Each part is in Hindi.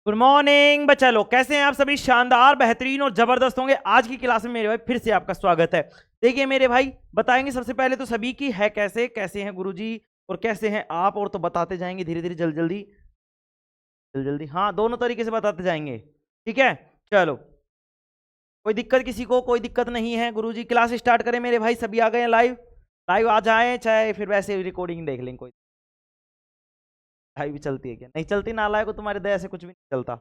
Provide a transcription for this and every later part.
गुड मॉर्निंग बच्चा लोग, कैसे हैं आप सभी? शानदार, बेहतरीन और जबरदस्त होंगे। आज की क्लास में मेरे भाई फिर से आपका स्वागत है। देखिए मेरे भाई, बताएंगे सबसे पहले तो सभी की है कैसे कैसे हैं गुरुजी, और कैसे हैं आप, और तो बताते जाएंगे धीरे धीरे, जल्दी जल्दी जल्दी जल्दी, हाँ दोनों तरीके से बताते जाएंगे। ठीक है, चलो। कोई दिक्कत किसी को? कोई दिक्कत नहीं है। गुरुजी क्लास स्टार्ट करें मेरे भाई? सभी आ गए हैं लाइव? लाइव आ जाए, चाहे फिर वैसे रिकॉर्डिंग देख लें। कोई लाइव भी चलती है क्या? नहीं चलती, नालायक को तुम्हारे दया से कुछ भी नहीं चलता।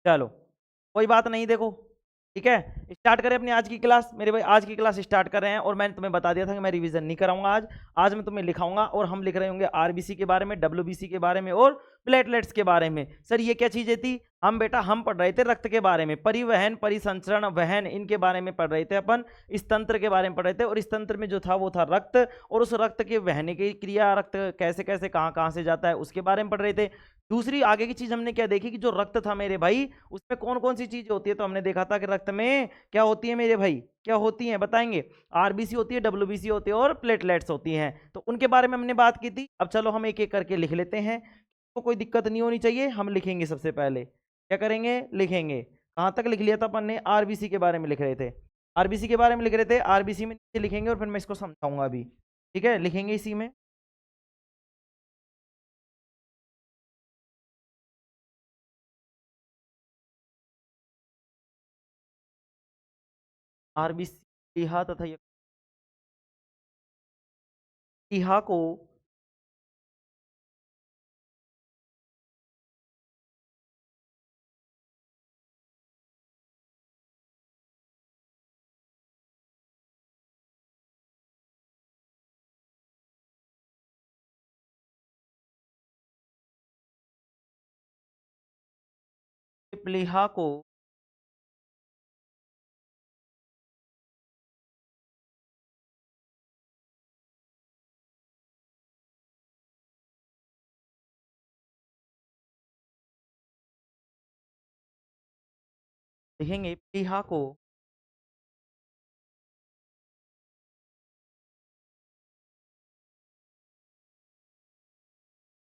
चलो, कोई बात नहीं। देखो, ठीक है, स्टार्ट करें अपनी आज की क्लास। मेरे भाई आज की क्लास स्टार्ट कर रहे हैं, और मैंने तुम्हें बता दिया था कि मैं रिवीजन नहीं कराऊंगा आज। आज मैं तुम्हें लिखाऊंगा, और हम लिख रहे होंगे आरबीसी के बारे में, डब्ल्यूबीसी के बारे में, और प्लेटलेट्स के बारे में। सर ये क्या चीजें थी? हम बेटा हम पढ़ रहे थे रक्त के बारे में, परिवहन, परिसंचरण, वहन, इनके बारे में पढ़ रहे थे अपन। इस तंत्र के बारे में पढ़ रहे थे, और इस तंत्र में जो था वो था रक्त, और उस रक्त के वहने की क्रिया, रक्त कैसे कैसे कहाँ कहाँ से जाता है उसके बारे में पढ़ रहे थे। दूसरी आगे की चीज हमने क्या देखी कि जो रक्त था मेरे भाई, उसमें कौन कौन सी चीजें होती है। तो हमने देखा था कि रक्त में क्या होती है मेरे भाई, क्या होती है बताएंगे? आरबीसी होती है, डब्ल्यूबीसी होती है, और प्लेटलेट्स होती हैं। तो उनके बारे में हमने बात की थी। अब चलो हम एक एक करके लिख लेते हैं, तो कोई दिक्कत नहीं होनी चाहिए। हम लिखेंगे सबसे पहले, क्या करेंगे? लिखेंगे। कहाँ तक लिख लिया था अपन ने? आरबीसी के बारे में लिख रहे थे, आरबीसी के बारे में लिख रहे थे। आरबीसी में नीचे लिखेंगे, और फिर मैं इसको समझाऊंगा अभी। ठीक है, लिखेंगे इसी में। आरबीसी प्लीहा तथा प्लीहा को प्लीहा को लिखेंगे, प्लीहा को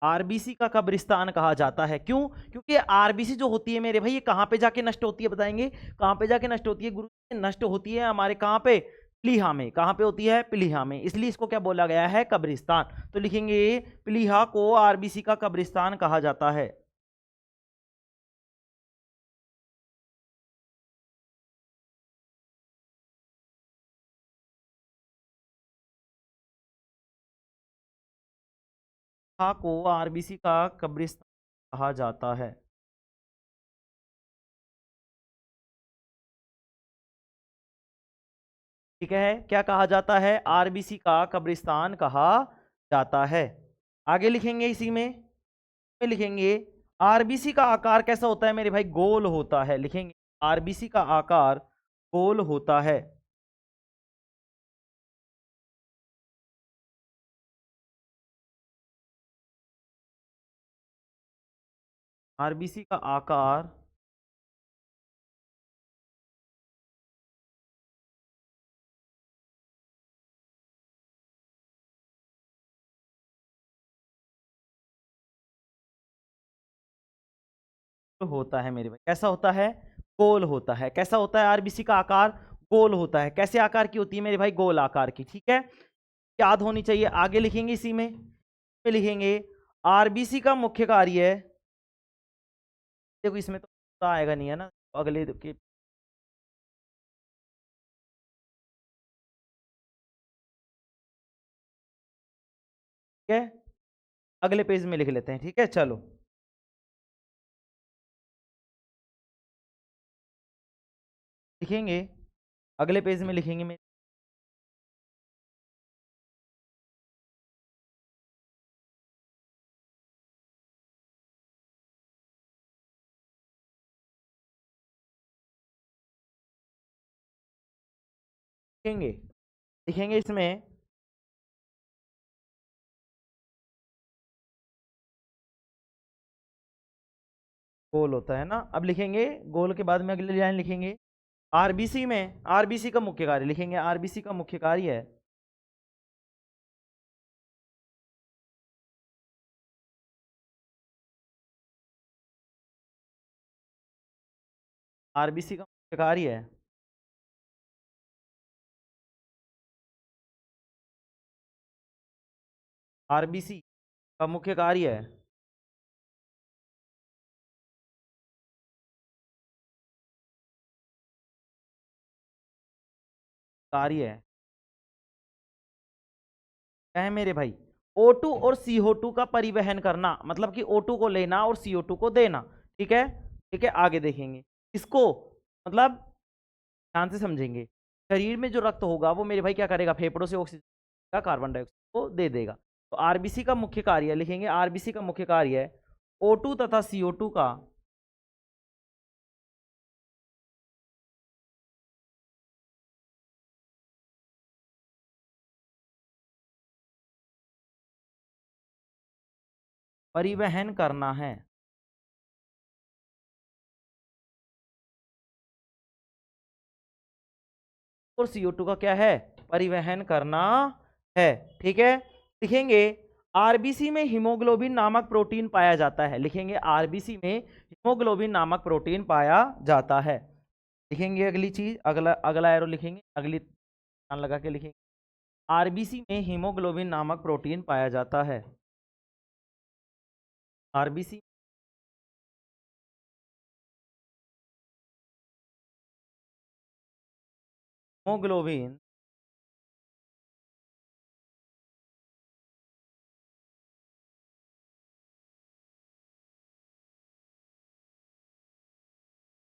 आरबीसी का कब्रिस्तान कहा जाता है। क्यों? क्योंकि आरबीसी जो होती है मेरे भाई, ये कहाँ पे जाके नष्ट होती है बताएंगे? कहाँ पे जाके नष्ट होती है गुरु? नष्ट होती है हमारे कहाँ पे? प्लीहा में। कहाँ पे होती है? प्लीहा में। इसलिए इसको क्या बोला गया है? कब्रिस्तान। तो लिखेंगे प्लीहा को आरबीसी का कब्रिस्तान कहा जाता है। प्लीहा को आरबीसी का कब्रिस्तान कहा जाता है। ठीक है, क्या कहा जाता है? आरबीसी का कब्रिस्तान कहा जाता है। आगे लिखेंगे इसी में लिखेंगे आरबीसी का आकार कैसा होता है मेरे भाई? गोल होता है। लिखेंगे आरबीसी का आकार गोल होता है। आरबीसी का आकार होता है मेरे भाई। कैसा होता है? गोल होता है। कैसा होता है आरबीसी का आकार? गोल होता है। कैसे आकार की होती है मेरे भाई? गोल आकार की। ठीक है, याद होनी चाहिए। आगे लिखेंगे इसी में लिखेंगे आरबीसी का मुख्य कार्य। देखो इसमें तो आएगा नहीं है ना, अगले के। ठीक है, अगले पेज में लिख लेते हैं। ठीक है, चलो लिखेंगे, अगले पेज में लिखेंगे। लिखेंगे लिखेंगे इसमें गोल होता है ना। अब लिखेंगे गोल के बाद में अगली लाइन लिखेंगे आरबीसी में, आरबीसी का मुख्य कार्य। लिखेंगे आरबीसी का मुख्य कार्य है आरबीसी का मुख्य कार्य है, आरबीसी का मुख्य कार्य है, कार्य है क्या है मेरे भाई, O2 और CO2 का परिवहन करना, मतलब कि O2 को लेना और CO2 को देना। ठीक है, ठीक है, आगे देखेंगे इसको, मतलब ध्यान से समझेंगे। शरीर में जो रक्त होगा वो मेरे भाई क्या करेगा, फेफड़ों से ऑक्सीजन का कार्बन डाइऑक्साइड को दे देगा। तो आरबीसी का मुख्य कार्य लिखेंगे, आरबीसी का मुख्य कार्य है O2 तथा CO2 का परिवहन करना है। और CO2 का क्या है, परिवहन करना है। ठीक है, लिखेंगे आरबीसी में हीमोग्लोबिन नामक प्रोटीन पाया जाता है, लिखेंगे आरबीसी में हीमोग्लोबिन नामक प्रोटीन पाया जाता है। लिखेंगे अगली चीज, अगला अगला एरो लिखेंगे, अगली ध्यान लगा के लिखेंगे, आरबीसी में हीमोग्लोबिन नामक प्रोटीन पाया जाता है। आरबीसी हीमोग्लोबिन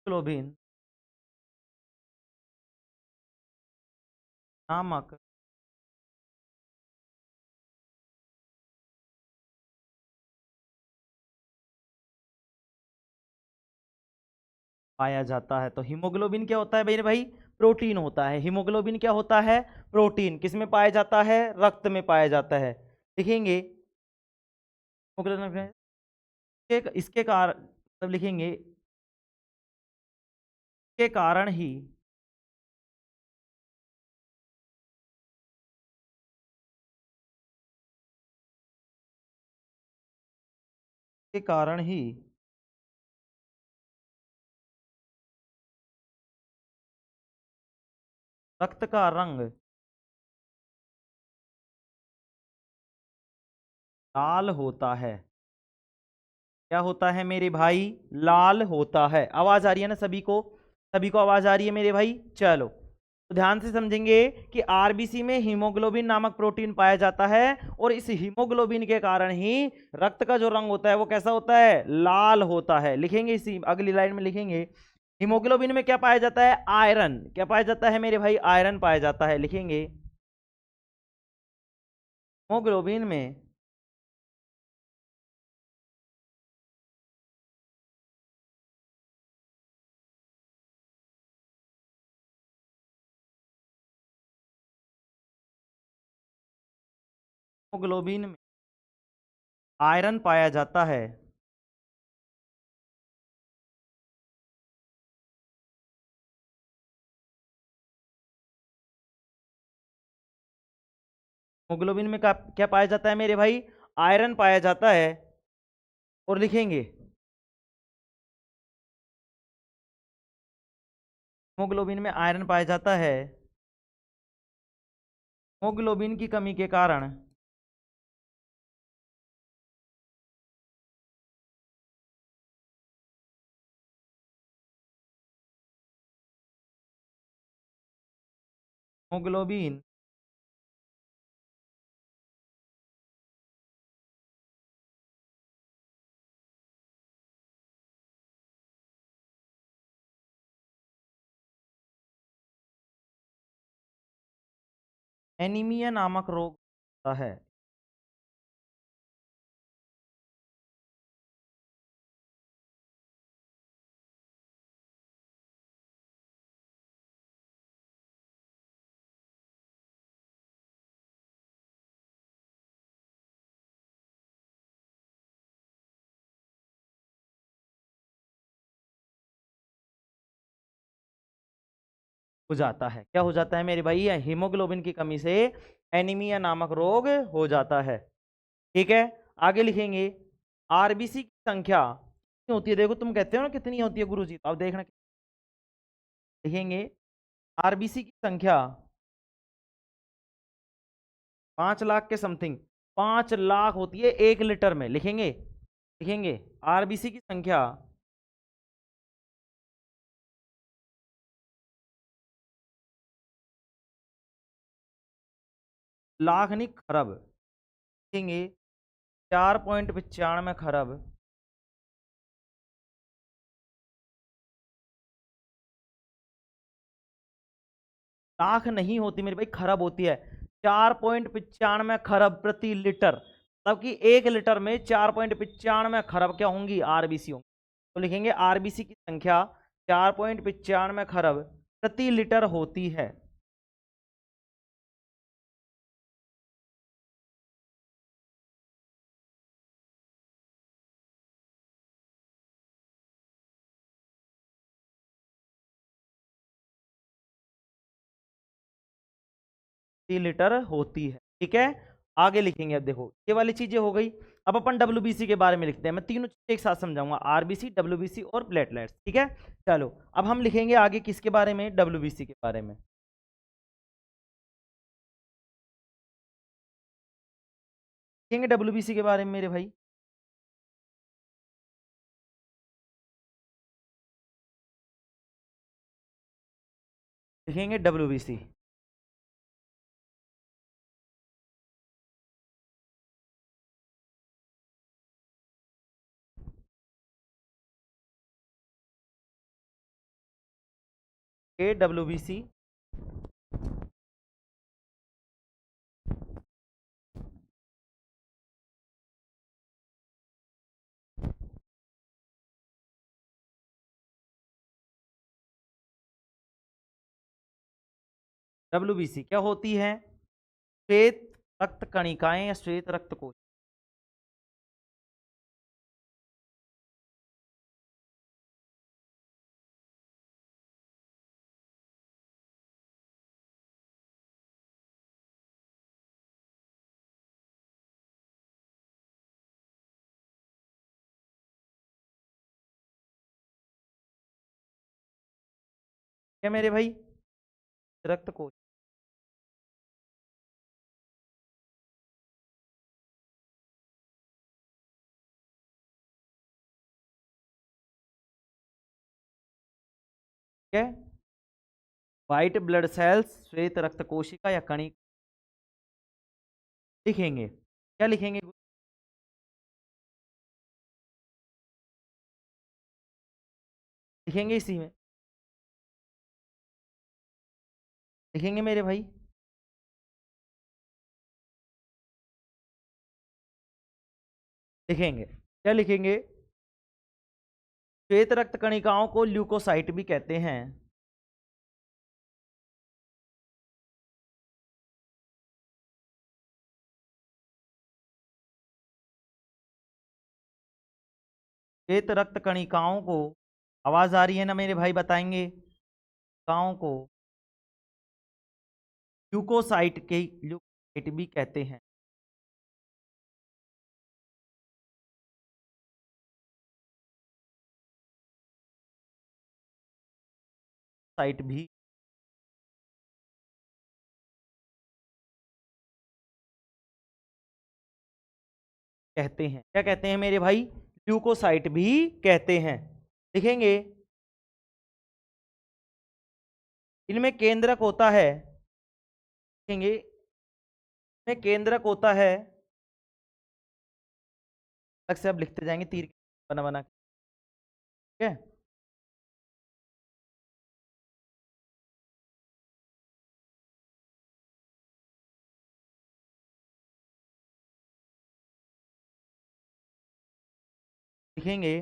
ग्लोबिन नामक पाया जाता है। तो हीमोग्लोबिन क्या होता है मेरे भाई, प्रोटीन होता है। हीमोग्लोबिन क्या होता है, प्रोटीन। किस में पाया जाता है, रक्त में पाया जाता है। लिखेंगे हीमोग्लोबिन इसके कारण, मतलब लिखेंगे के कारण ही के कारण ही रक्त का रंग लाल होता है। क्या होता है मेरे भाई, लाल होता है। आवाज आ रही है ना सभी को, सभी को आवाज आ रही है मेरे भाई। चलो तो ध्यान से समझेंगे कि आरबीसी में हीमोग्लोबिन नामक प्रोटीन पाया जाता है, और इस हीमोग्लोबिन के कारण ही रक्त का जो रंग होता है वो कैसा होता है, लाल होता है। लिखेंगे इसी अगली लाइन में, लिखेंगे हीमोग्लोबिन में क्या पाया जाता है, आयरन। क्या पाया जाता है मेरे भाई, आयरन पाया जाता है। लिखेंगे हीमोग्लोबिन में हीमोग्लोबिन में आयरन पाया जाता है। हीमोग्लोबिन में क्या क्या पाया जाता है मेरे भाई, आयरन पाया जाता है। और लिखेंगे हीमोग्लोबिन में आयरन पाया जाता है, हीमोग्लोबिन की कमी के कारण हीमोग्लोबिन एनीमिया नामक रोग होता है। हो जाता है, क्या हो जाता है मेरे भाई, हीमोग्लोबिन की कमी से एनीमिया नामक रोग हो जाता है। ठीक है, आगे लिखेंगे आरबीसी की संख्या कितनी होती है। देखो तुम कहते हो ना कितनी होती है गुरुजी, तो अब देखना लिखेंगे आरबीसी की संख्या 5 लाख के समथिंग, 5 लाख होती है 1 लीटर में। लिखेंगे, लिखेंगे आरबीसी की संख्या लाख नहीं खरब, लिखेंगे 4.95 खरब लाख नहीं होती मेरे भाई, खरब होती है। 4.95 खरब प्रति लीटर, मतलब कि 1 लीटर में 4.95 खरब क्या होंगी, आरबीसी होंगी। तो लिखेंगे आरबीसी की संख्या 4.95 खरब प्रति लीटर होती है। लीटर होती है, ठीक है। आगे लिखेंगे, अब देखो ये वाली चीजें हो गई। अब अपन डब्ल्यूबीसी के बारे में लिखते हैं, मैं तीनों चीजें एक साथ समझाऊंगा, आरबीसी, डब्ल्यूबीसी और प्लेटलेट्स, ठीक है। चलो अब हम लिखेंगे आगे किसके बारे में, डब्ल्यूबीसी के बारे में। लिखेंगे डब्ल्यूबीसी के बारे में मेरे भाई, लिखेंगे डब्ल्यूबीसी। ए डब्ल्यूबीसी डब्ल्यूबीसी क्या होती है, श्वेत रक्त कणिकाएं या श्वेत रक्त कोश। क्या मेरे भाई, रक्त कोश। ठीक है, व्हाइट ब्लड सेल्स, श्वेत रक्त कोशिका या कणिक। लिखेंगे, क्या लिखेंगे, लिखेंगे इसी में, लिखेंगे मेरे भाई, लिखेंगे, क्या लिखेंगे, श्वेत रक्त कणिकाओं को ल्यूकोसाइट भी कहते हैं। श्वेत रक्त कणिकाओं को, आवाज आ रही है ना मेरे भाई, बताएंगे, कणिकाओं को ल्यूकोसाइट भी कहते हैं। साइट भी कहते हैं, क्या कहते हैं मेरे भाई, ल्यूकोसाइट भी कहते हैं। लिखेंगे, इनमें केंद्रक होता है, लिखेंगे इनमें केंद्रक होता है, अलग से अब लिखते जाएंगे तीर बना बना के, ठीक है। लिखेंगे,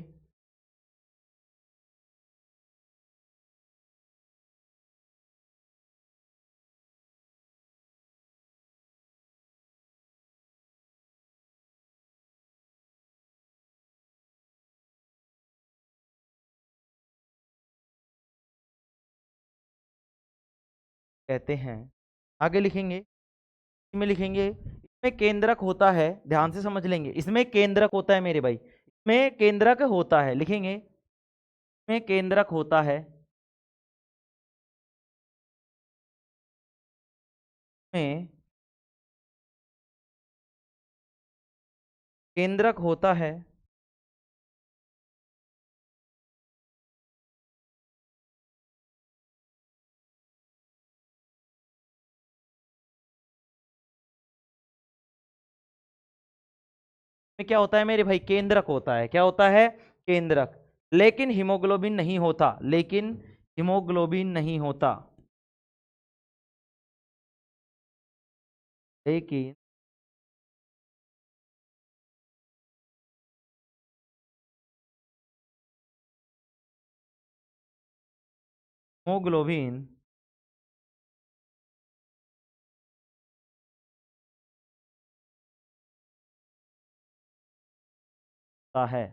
कहते हैं। आगे लिखेंगे, इसमें लिखेंगे, इसमें केंद्रक होता है, ध्यान से समझ लेंगे, इसमें केंद्रक होता है मेरे भाई, इसमें केंद्रक होता है, लिखेंगे इसमें केंद्रक होता है, में केंद्रक होता है, में क्या होता है मेरे भाई, केंद्रक होता है। क्या होता है? केंद्रक। लेकिन हीमोग्लोबिन नहीं होता, लेकिन हीमोग्लोबिन नहीं होता, लेकिन हीमोग्लोबिन होता है,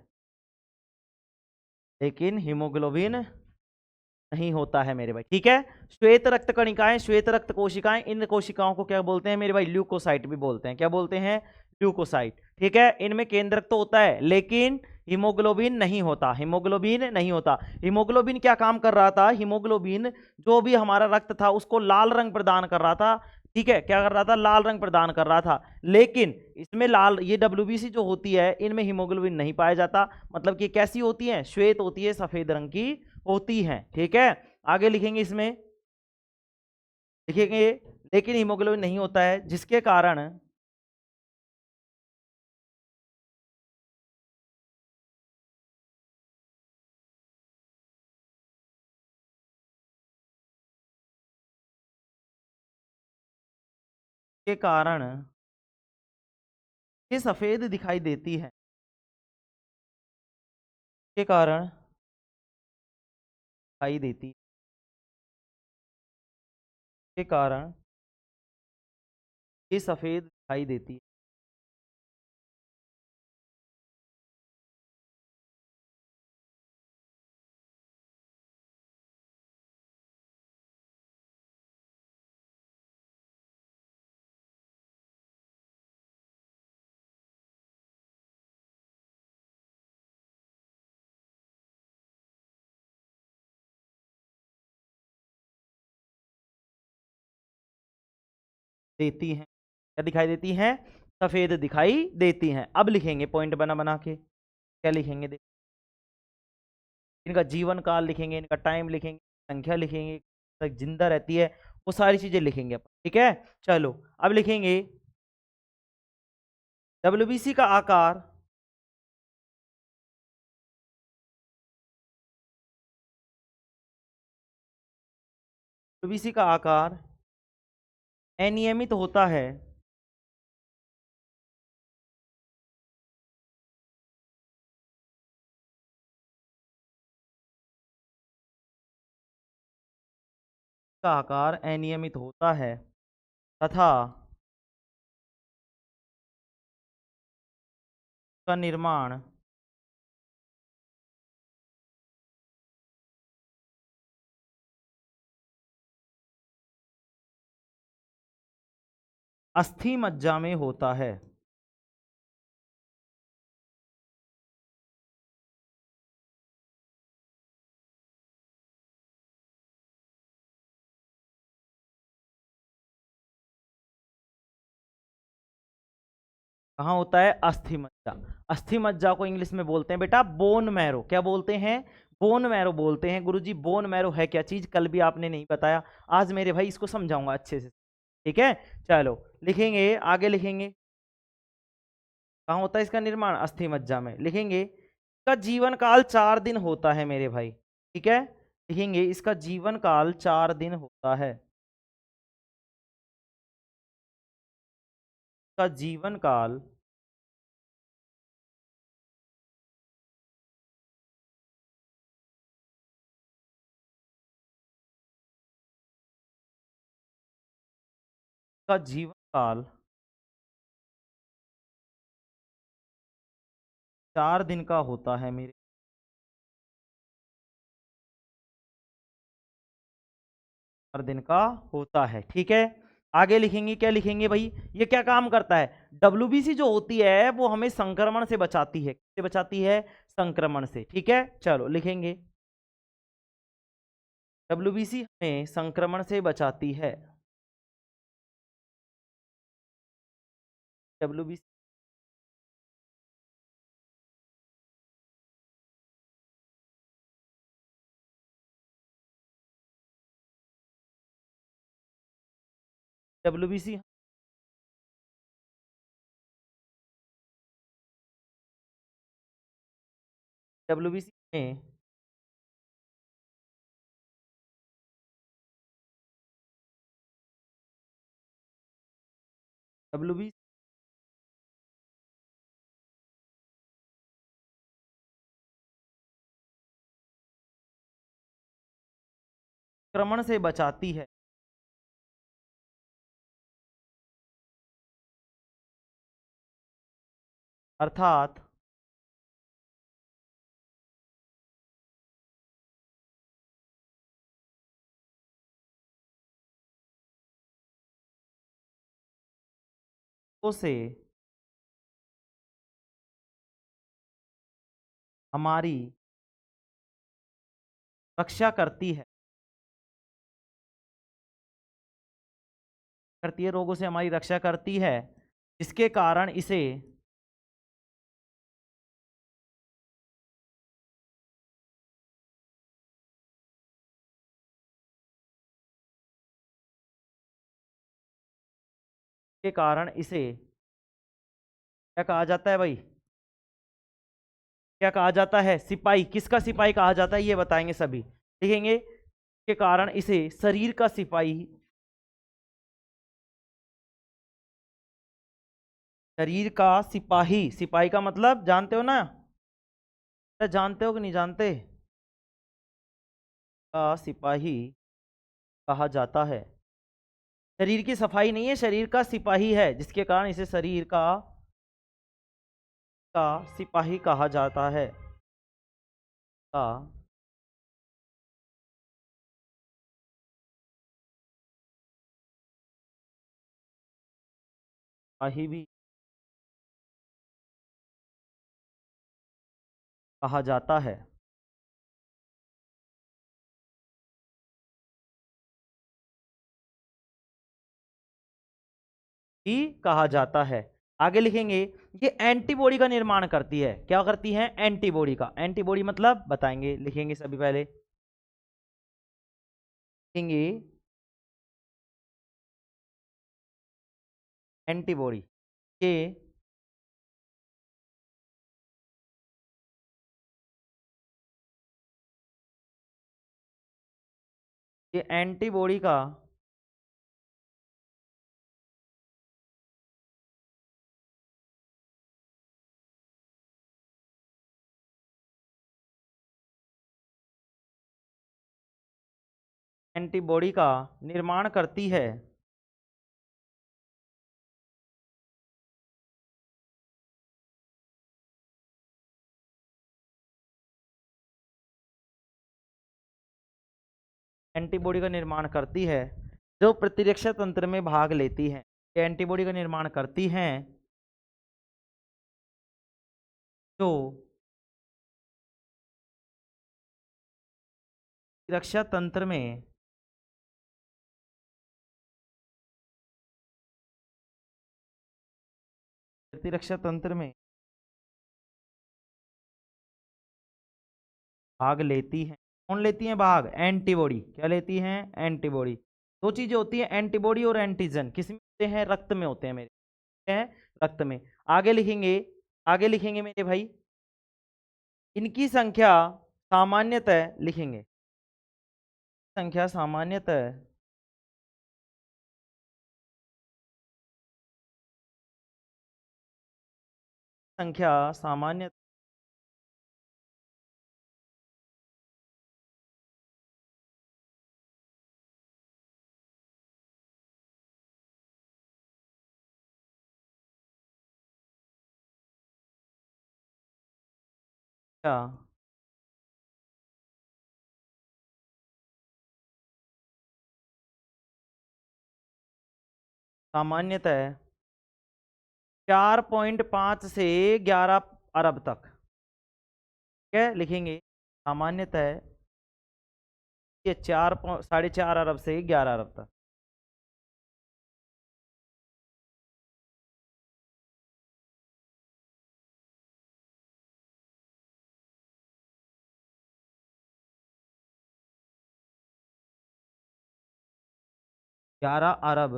लेकिन हीमोग्लोबिन नहीं होता है मेरे भाई। ठीक है। श्वेत रक्त कणिकाएं, श्वेत रक्त कोशिकाएं, इन कोशिकाओं को क्या बोलते हैं मेरे भाई? ल्यूकोसाइट भी बोलते हैं। क्या बोलते हैं? ल्यूकोसाइट। ठीक है। इनमें केंद्रक तो होता है, लेकिन हीमोग्लोबिन नहीं होता, हीमोग्लोबिन नहीं होता। हीमोग्लोबिन क्या काम कर रहा था? हीमोग्लोबिन जो भी हमारा रक्त था उसको लाल रंग प्रदान कर रहा था। ठीक है। क्या कर रहा था? लाल रंग प्रदान कर रहा था। लेकिन इसमें लाल, ये डब्ल्यूबीसी जो होती है, इनमें हीमोग्लोबिन नहीं पाया जाता। मतलब कि कैसी होती है? श्वेत होती है, सफेद रंग की होती हैं। ठीक है। आगे लिखेंगे, इसमें लिखेंगे लेकिन हीमोग्लोबिन नहीं होता है, जिसके कारण के कारण ये सफेद दिखाई देती है, के कारण दिखाई देती है, के कारण ये सफेद दिखाई देती है। देती हैं। क्या दिखाई देती हैं? सफेद दिखाई देती हैं। अब लिखेंगे पॉइंट बना बना के। क्या लिखेंगे? इनका जीवन काल लिखेंगे, इनका टाइम लिखेंगे, संख्या लिखेंगे, तक जिंदा रहती है, वो सारी चीजें लिखेंगे अपन। ठीक है। चलो अब लिखेंगे डब्ल्यूबीसी का आकार, डब्ल्यूबीसी का आकार अनियमित होता है, का आकार अनियमित होता है तथा का निर्माण अस्थि मज्जा में होता है। कहाँ होता है? अस्थि मज्जा। अस्थि मज्जा को इंग्लिश में बोलते हैं बेटा बोन मैरो। क्या बोलते हैं? बोन मैरो बोलते हैं। गुरुजी बोन मैरो है क्या चीज? कल भी आपने नहीं बताया, आज मेरे भाई इसको समझाऊंगा अच्छे से। ठीक है। चलो लिखेंगे, आगे लिखेंगे कहाँ होता है इसका निर्माण? अस्थि मज्जा में। लिखेंगे इसका जीवन काल 4 दिन होता है मेरे भाई। ठीक है। लिखेंगे इसका जीवन काल 4 दिन होता है। इसका जीवन काल का जीवन काल 4 दिन का होता है मेरे। 4 दिन का होता है। ठीक है। आगे लिखेंगे, क्या लिखेंगे भाई? ये क्या काम करता है? डब्ल्यूबीसी जो होती है वो हमें संक्रमण से बचाती है। किससे बचाती है? संक्रमण से। ठीक है। चलो लिखेंगे डब्ल्यूबीसी हमें संक्रमण से बचाती है। WBC WBC WBC में WBC संक्रमण से बचाती है, अर्थात उसे हमारी रक्षा करती है, रोगों से हमारी रक्षा करती है, जिसके कारण इसे के कारण इसे क्या कहा जाता है भाई? क्या कहा जाता है? सिपाही। किसका सिपाही कहा जाता है ये बताएंगे सभी, लिखेंगे। के कारण इसे शरीर का सिपाही, शरीर का सिपाही, सिपाही का मतलब जानते हो ना? जानते हो कि नहीं जानते? का सिपाही कहा जाता है। शरीर की सफाई नहीं है, शरीर का सिपाही है, जिसके कारण इसे शरीर का सिपाही कहा जाता है। का सिपाही भी कहा जाता है, भी कहा जाता है। आगे लिखेंगे, ये एंटीबॉडी का निर्माण करती है। क्या करती है? एंटीबॉडी का। एंटीबॉडी मतलब बताएंगे, लिखेंगे सभी पहले, लिखेंगे एंटीबॉडी के ये एंटीबॉडी का एंटीबॉडी का निर्माण करती है, एंटीबॉडी का निर्माण करती है जो प्रतिरक्षा तंत्र में भाग लेती है। ये एंटीबॉडी का निर्माण करती हैं जो प्रतिरक्षा तंत्र में प्रतिरक्षा तंत्र में भाग लेती हैं। कौन लेती हैं भाग? एंटीबॉडी। क्या लेती हैं? एंटीबॉडी। दो चीजें होती हैं, एंटीबॉडी और एंटीजन। किस में होते हैं? रक्त में होते हैं मेरे, हैं रक्त में। आगे लिखेंगे, आगे लिखेंगे मेरे भाई, इनकी संख्या सामान्यतः, लिखेंगे संख्या सामान्यतः संख्या सामान्यतः सामान्यतः 4.5 से 11 अरब तक। ठीक है, लिखेंगे सामान्यतः ये 4.5 से 11 अरब तक। 11 अरब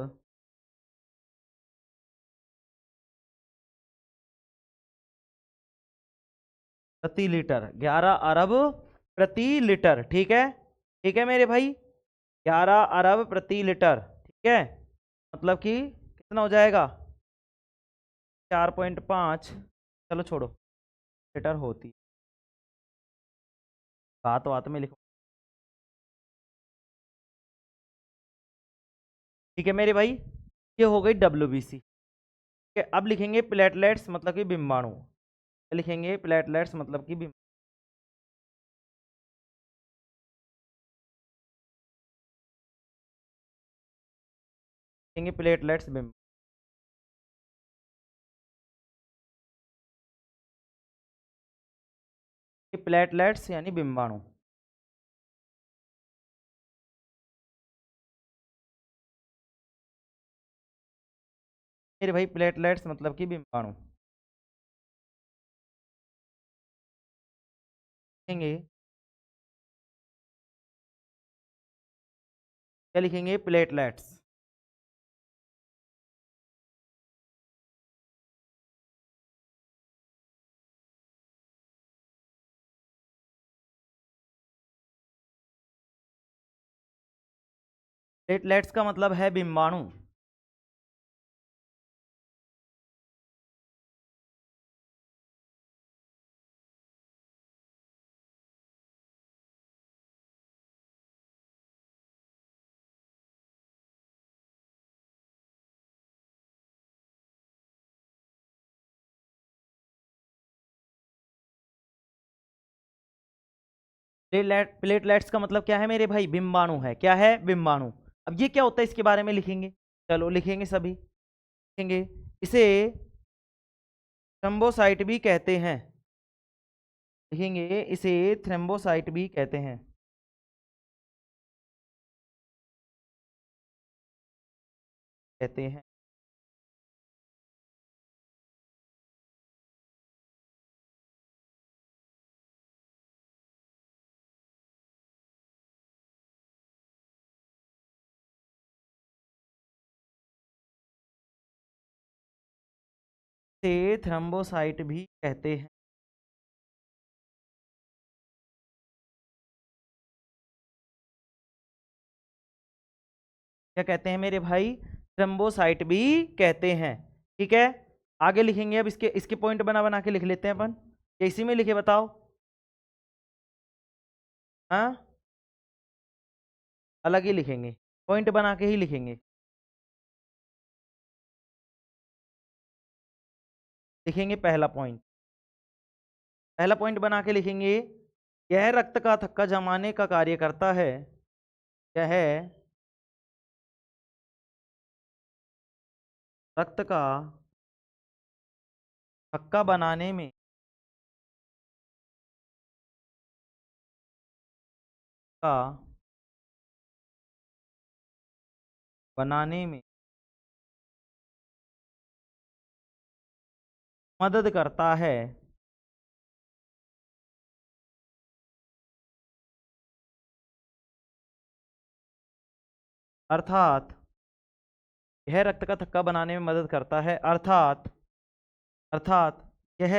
प्रति लीटर, 11 अरब प्रति लीटर, ठीक है, ठीक है मेरे भाई, 11 अरब प्रति लीटर, ठीक है, मतलब कि कितना हो जाएगा, 4.5, चलो छोड़ो, लीटर होती, बात बात में लिखो, ठीक है मेरे भाई, ये हो गई WBC, ठीक है। अब लिखेंगे प्लेटलेट्स मतलब कि बिम्बाणु, लिखेंगे प्लेटलेट्स मतलब कि लिखेंगे प्लेटलेट्स बिम्ब, प्लेटलेट्स यानी बिम्बाणु, मेरे भाई प्लेटलेट्स मतलब कि बिम्बाणु, लिखेंगे, क्या लिखेंगे, प्लेटलेट्स, प्लेटलेट्स का मतलब है बिम्बाणु, प्लेटलेट्स का मतलब क्या है मेरे भाई, बिम्बाणु है, क्या है, बिम्बाणु। अब ये क्या होता है इसके बारे में लिखेंगे, चलो लिखेंगे सभी, लिखेंगे, इसे थ्रोम्बोसाइट भी कहते हैं, लिखेंगे इसे थ्रोम्बोसाइट भी कहते हैं, कहते हैं, इसे थ्रोम्बोसाइट भी कहते हैं, क्या कहते हैं मेरे भाई, थ्रोम्बोसाइट भी कहते हैं, ठीक है। आगे लिखेंगे, अब इसके इसके पॉइंट बना बना के लिख लेते हैं अपन, या इसी में लिखे बताओ, हाँ, अलग ही लिखेंगे, पॉइंट बना के ही लिखेंगे, लिखेंगे पहला पॉइंट, पहला पॉइंट बना के लिखेंगे, यह रक्त का थक्का जमाने का कार्य करता है, यह रक्त का थक्का बनाने में, का बनाने में मदद करता है, अर्थात यह रक्त का थक्का बनाने में मदद करता है, अर्थात, अर्थात यह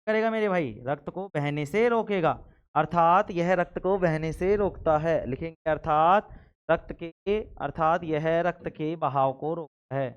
करेगा मेरे भाई, रक्त को बहने से रोकेगा, अर्थात यह रक्त को बहने से रोकता है, लिखेंगे अर्थात रक्त के, अर्थात यह रक्त के बहाव को रोकता है,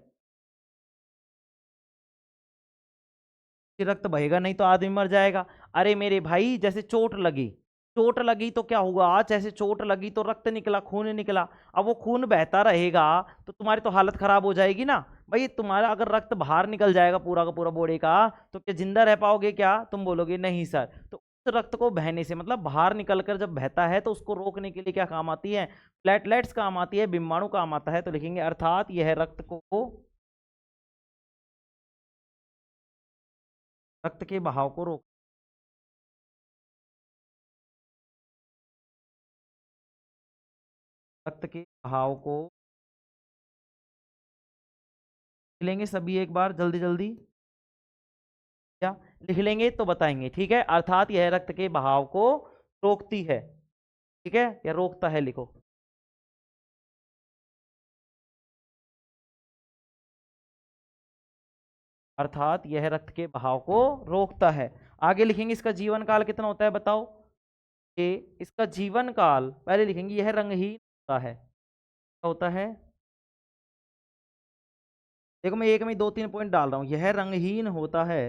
कि रक्त बहेगा नहीं तो आदमी मर जाएगा। अरे मेरे भाई जैसे चोट लगी, चोट लगी तो क्या हुआ, जैसे चोट लगी तो रक्त निकला, खून निकला, अब वो खून बहता रहेगा तो तुम्हारी तो हालत खराब हो जाएगी ना भाई, तुम्हारा अगर रक्त बाहर निकल जाएगा पूरा का पूरा बॉडी का, तो क्या जिंदा रह पाओगे क्या, तुम बोलोगे नहीं सर। तो उस रक्त को बहने से मतलब बाहर निकल कर जब बहता है तो उसको रोकने के लिए क्या काम आती है, प्लेटलेट्स काम आती है, बिम्बाणु काम आता है, तो लिखेंगे अर्थात यह रक्त को, रक्त के बहाव को रोक, रक्त के बहाव को लेंगे सभी एक बार जल्दी जल्दी, क्या लिख लेंगे तो बताएंगे, ठीक है, अर्थात यह रक्त के बहाव को रोकती है, ठीक ठीक है, या रोकता है लिखो। अर्थात यह रक्त के बहाव को रोकता है। आगे लिखेंगे इसका जीवन काल कितना होता है बताओ। कि इसका जीवन काल पहले लिखेंगे यह रंगहीन होता है। क्या होता है? देखो मैं एक में 2-3 पॉइंट डाल रहा हूं। यह रंगहीन होता है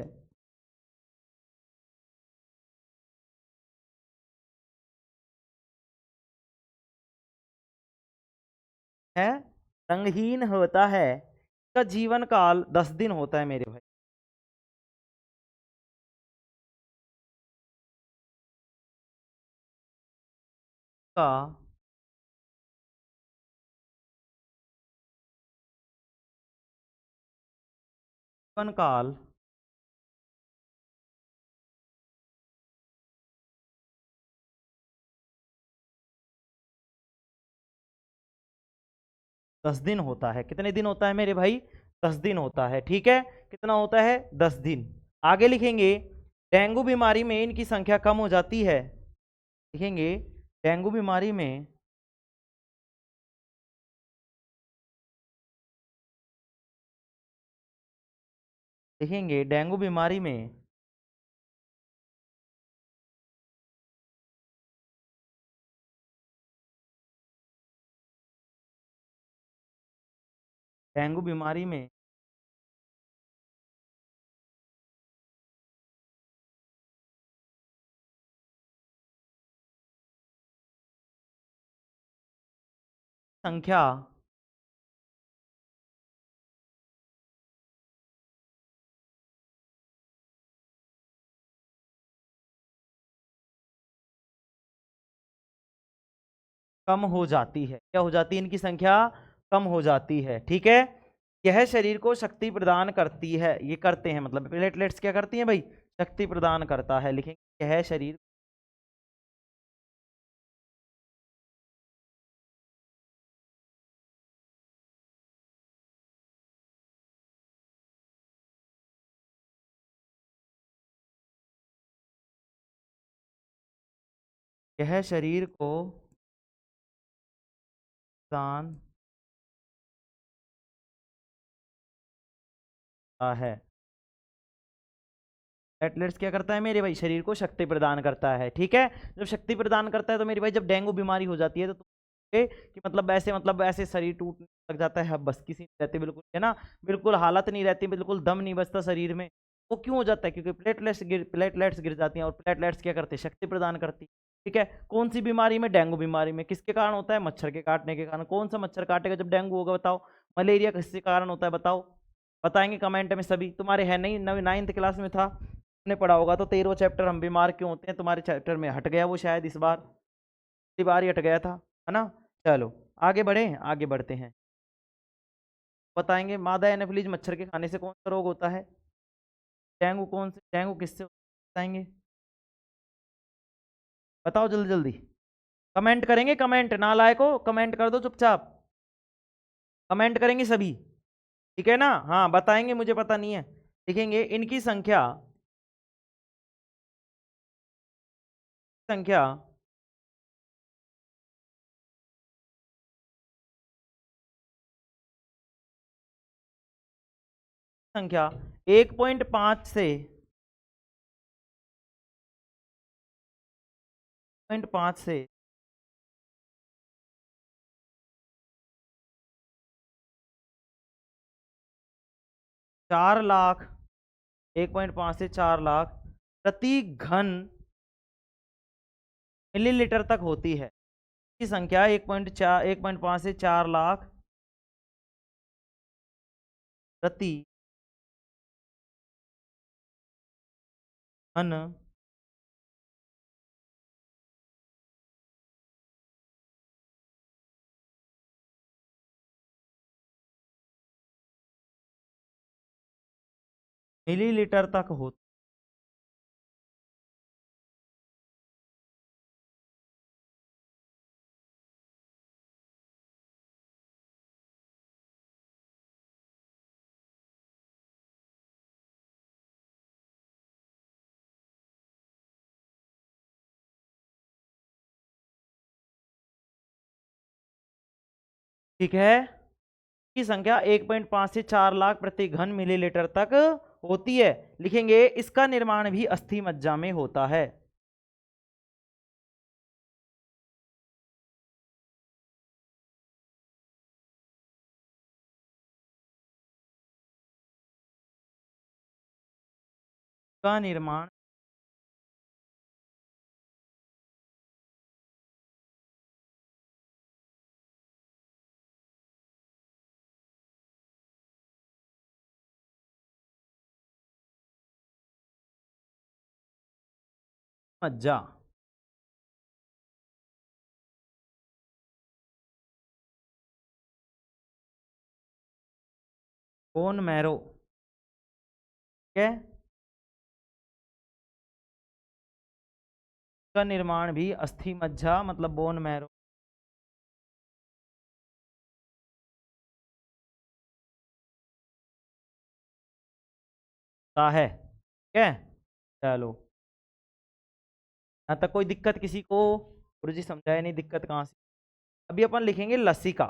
रंगहीन होता है। इसका जीवन काल 10 दिन होता है मेरे भाई। का जीवन काल 10 दिन होता है। कितने दिन होता है मेरे भाई? 10 दिन होता है। ठीक है, कितना होता है? 10 दिन। आगे लिखेंगे डेंगू बीमारी में इनकी संख्या कम हो जाती है। लिखेंगे डेंगू बीमारी में लिखेंगे डेंगू बीमारी में डेंगू बीमारी में संख्या कम हो जाती है। क्या हो जाती है? इनकी संख्या कम हो जाती है। ठीक है, यह शरीर को शक्ति प्रदान करती है। ये करते हैं मतलब प्लेटलेट्स क्या करती हैं भाई? शक्ति प्रदान करता है। लिखेंगे यह शरीर यह शरीर को प्रदान करता है। प्लेटलेट्स क्या करता है मेरे भाई? शरीर को शक्ति प्रदान करता है। ठीक है, जब शक्ति प्रदान करता है तो मेरे भाई जब डेंगू बीमारी हो जाती है तो कि मतलब ऐसे शरीर टूटने लग जाता है। अब बस किसी नहीं रहती बिल्कुल, है ना, बिल्कुल हालत नहीं रहती, बिल्कुल दम नहीं बचता शरीर में। वो क्यों हो जाता है? क्योंकि प्लेटलेट्स गिर जाती हैं। और प्लेटलेट्स क्या करते हैं? शक्ति प्रदान करती है। ठीक है, कौन सी बीमारी में? डेंगू बीमारी में। किसके कारण होता है? मच्छर के काटने के कारण। कौन सा मच्छर काटेगा जब डेंगू होगा बताओ? मलेरिया किसके कारण होता है बताओ? बताएंगे कमेंट में सभी। तुम्हारे है नहीं, 9th क्लास में था, ने पढ़ा होगा। तो 13वां चैप्टर हम बीमार क्यों होते हैं, तुम्हारे चैप्टर में हट गया वो शायद इस बार। पिछली बार ही हट गया था, है ना। चलो आगे बढ़े, आगे बढ़ते हैं। बताएंगे मादा एनोफिलीज मच्छर के खाने से कौन सा रोग होता है? डेंगू कौन से, डेंगू किससे होता है? बताएंगे, बताओ जल्दी जल्दी। कमेंट करेंगे, कमेंट नालायको कमेंट कर दो चुपचाप। कमेंट करेंगे सभी, ठीक है ना। हाँ बताएंगे, मुझे पता नहीं है। लिखेंगे इनकी संख्या संख्या संख्या 1.5 से 1.5 से 4 लाख, 1.5 से 4 लाख प्रति घन मिलीलीटर तक होती है। की संख्या 1.5 से 4 लाख प्रति घन मिलीलीटर तक होती ठीक है, की संख्या 1.5 से 4 लाख प्रति घन मिलीलीटर तक होती है। लिखेंगे इसका निर्माण भी अस्थि मज्जा में होता है। का निर्माण मज्जा बोन मैरो, ठीक है, का निर्माण भी अस्थि मज्जा मतलब बोन मैरो का है। ठीक है, चलो यहाँ तक कोई दिक्कत किसी को? गुरुजी समझाया नहीं, दिक्कत कहाँ से? अभी अपन लिखेंगे लसिका,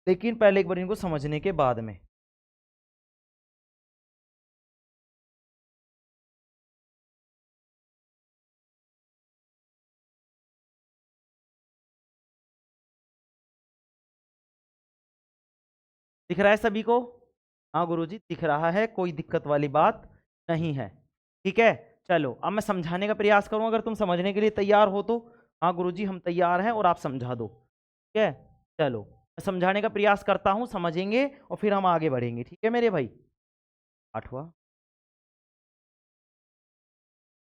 लेकिन पहले एक बार इनको समझने के बाद में। दिख रहा है सभी को? हाँ गुरुजी दिख रहा है, कोई दिक्कत वाली बात नहीं है। ठीक है, चलो अब मैं समझाने का प्रयास करूं, अगर तुम समझने के लिए तैयार हो तो। हाँ गुरुजी हम तैयार हैं और आप समझा दो। ठीक है, चलो मैं समझाने का प्रयास करता हूं, समझेंगे और फिर हम आगे बढ़ेंगे। ठीक है मेरे भाई। आठवां,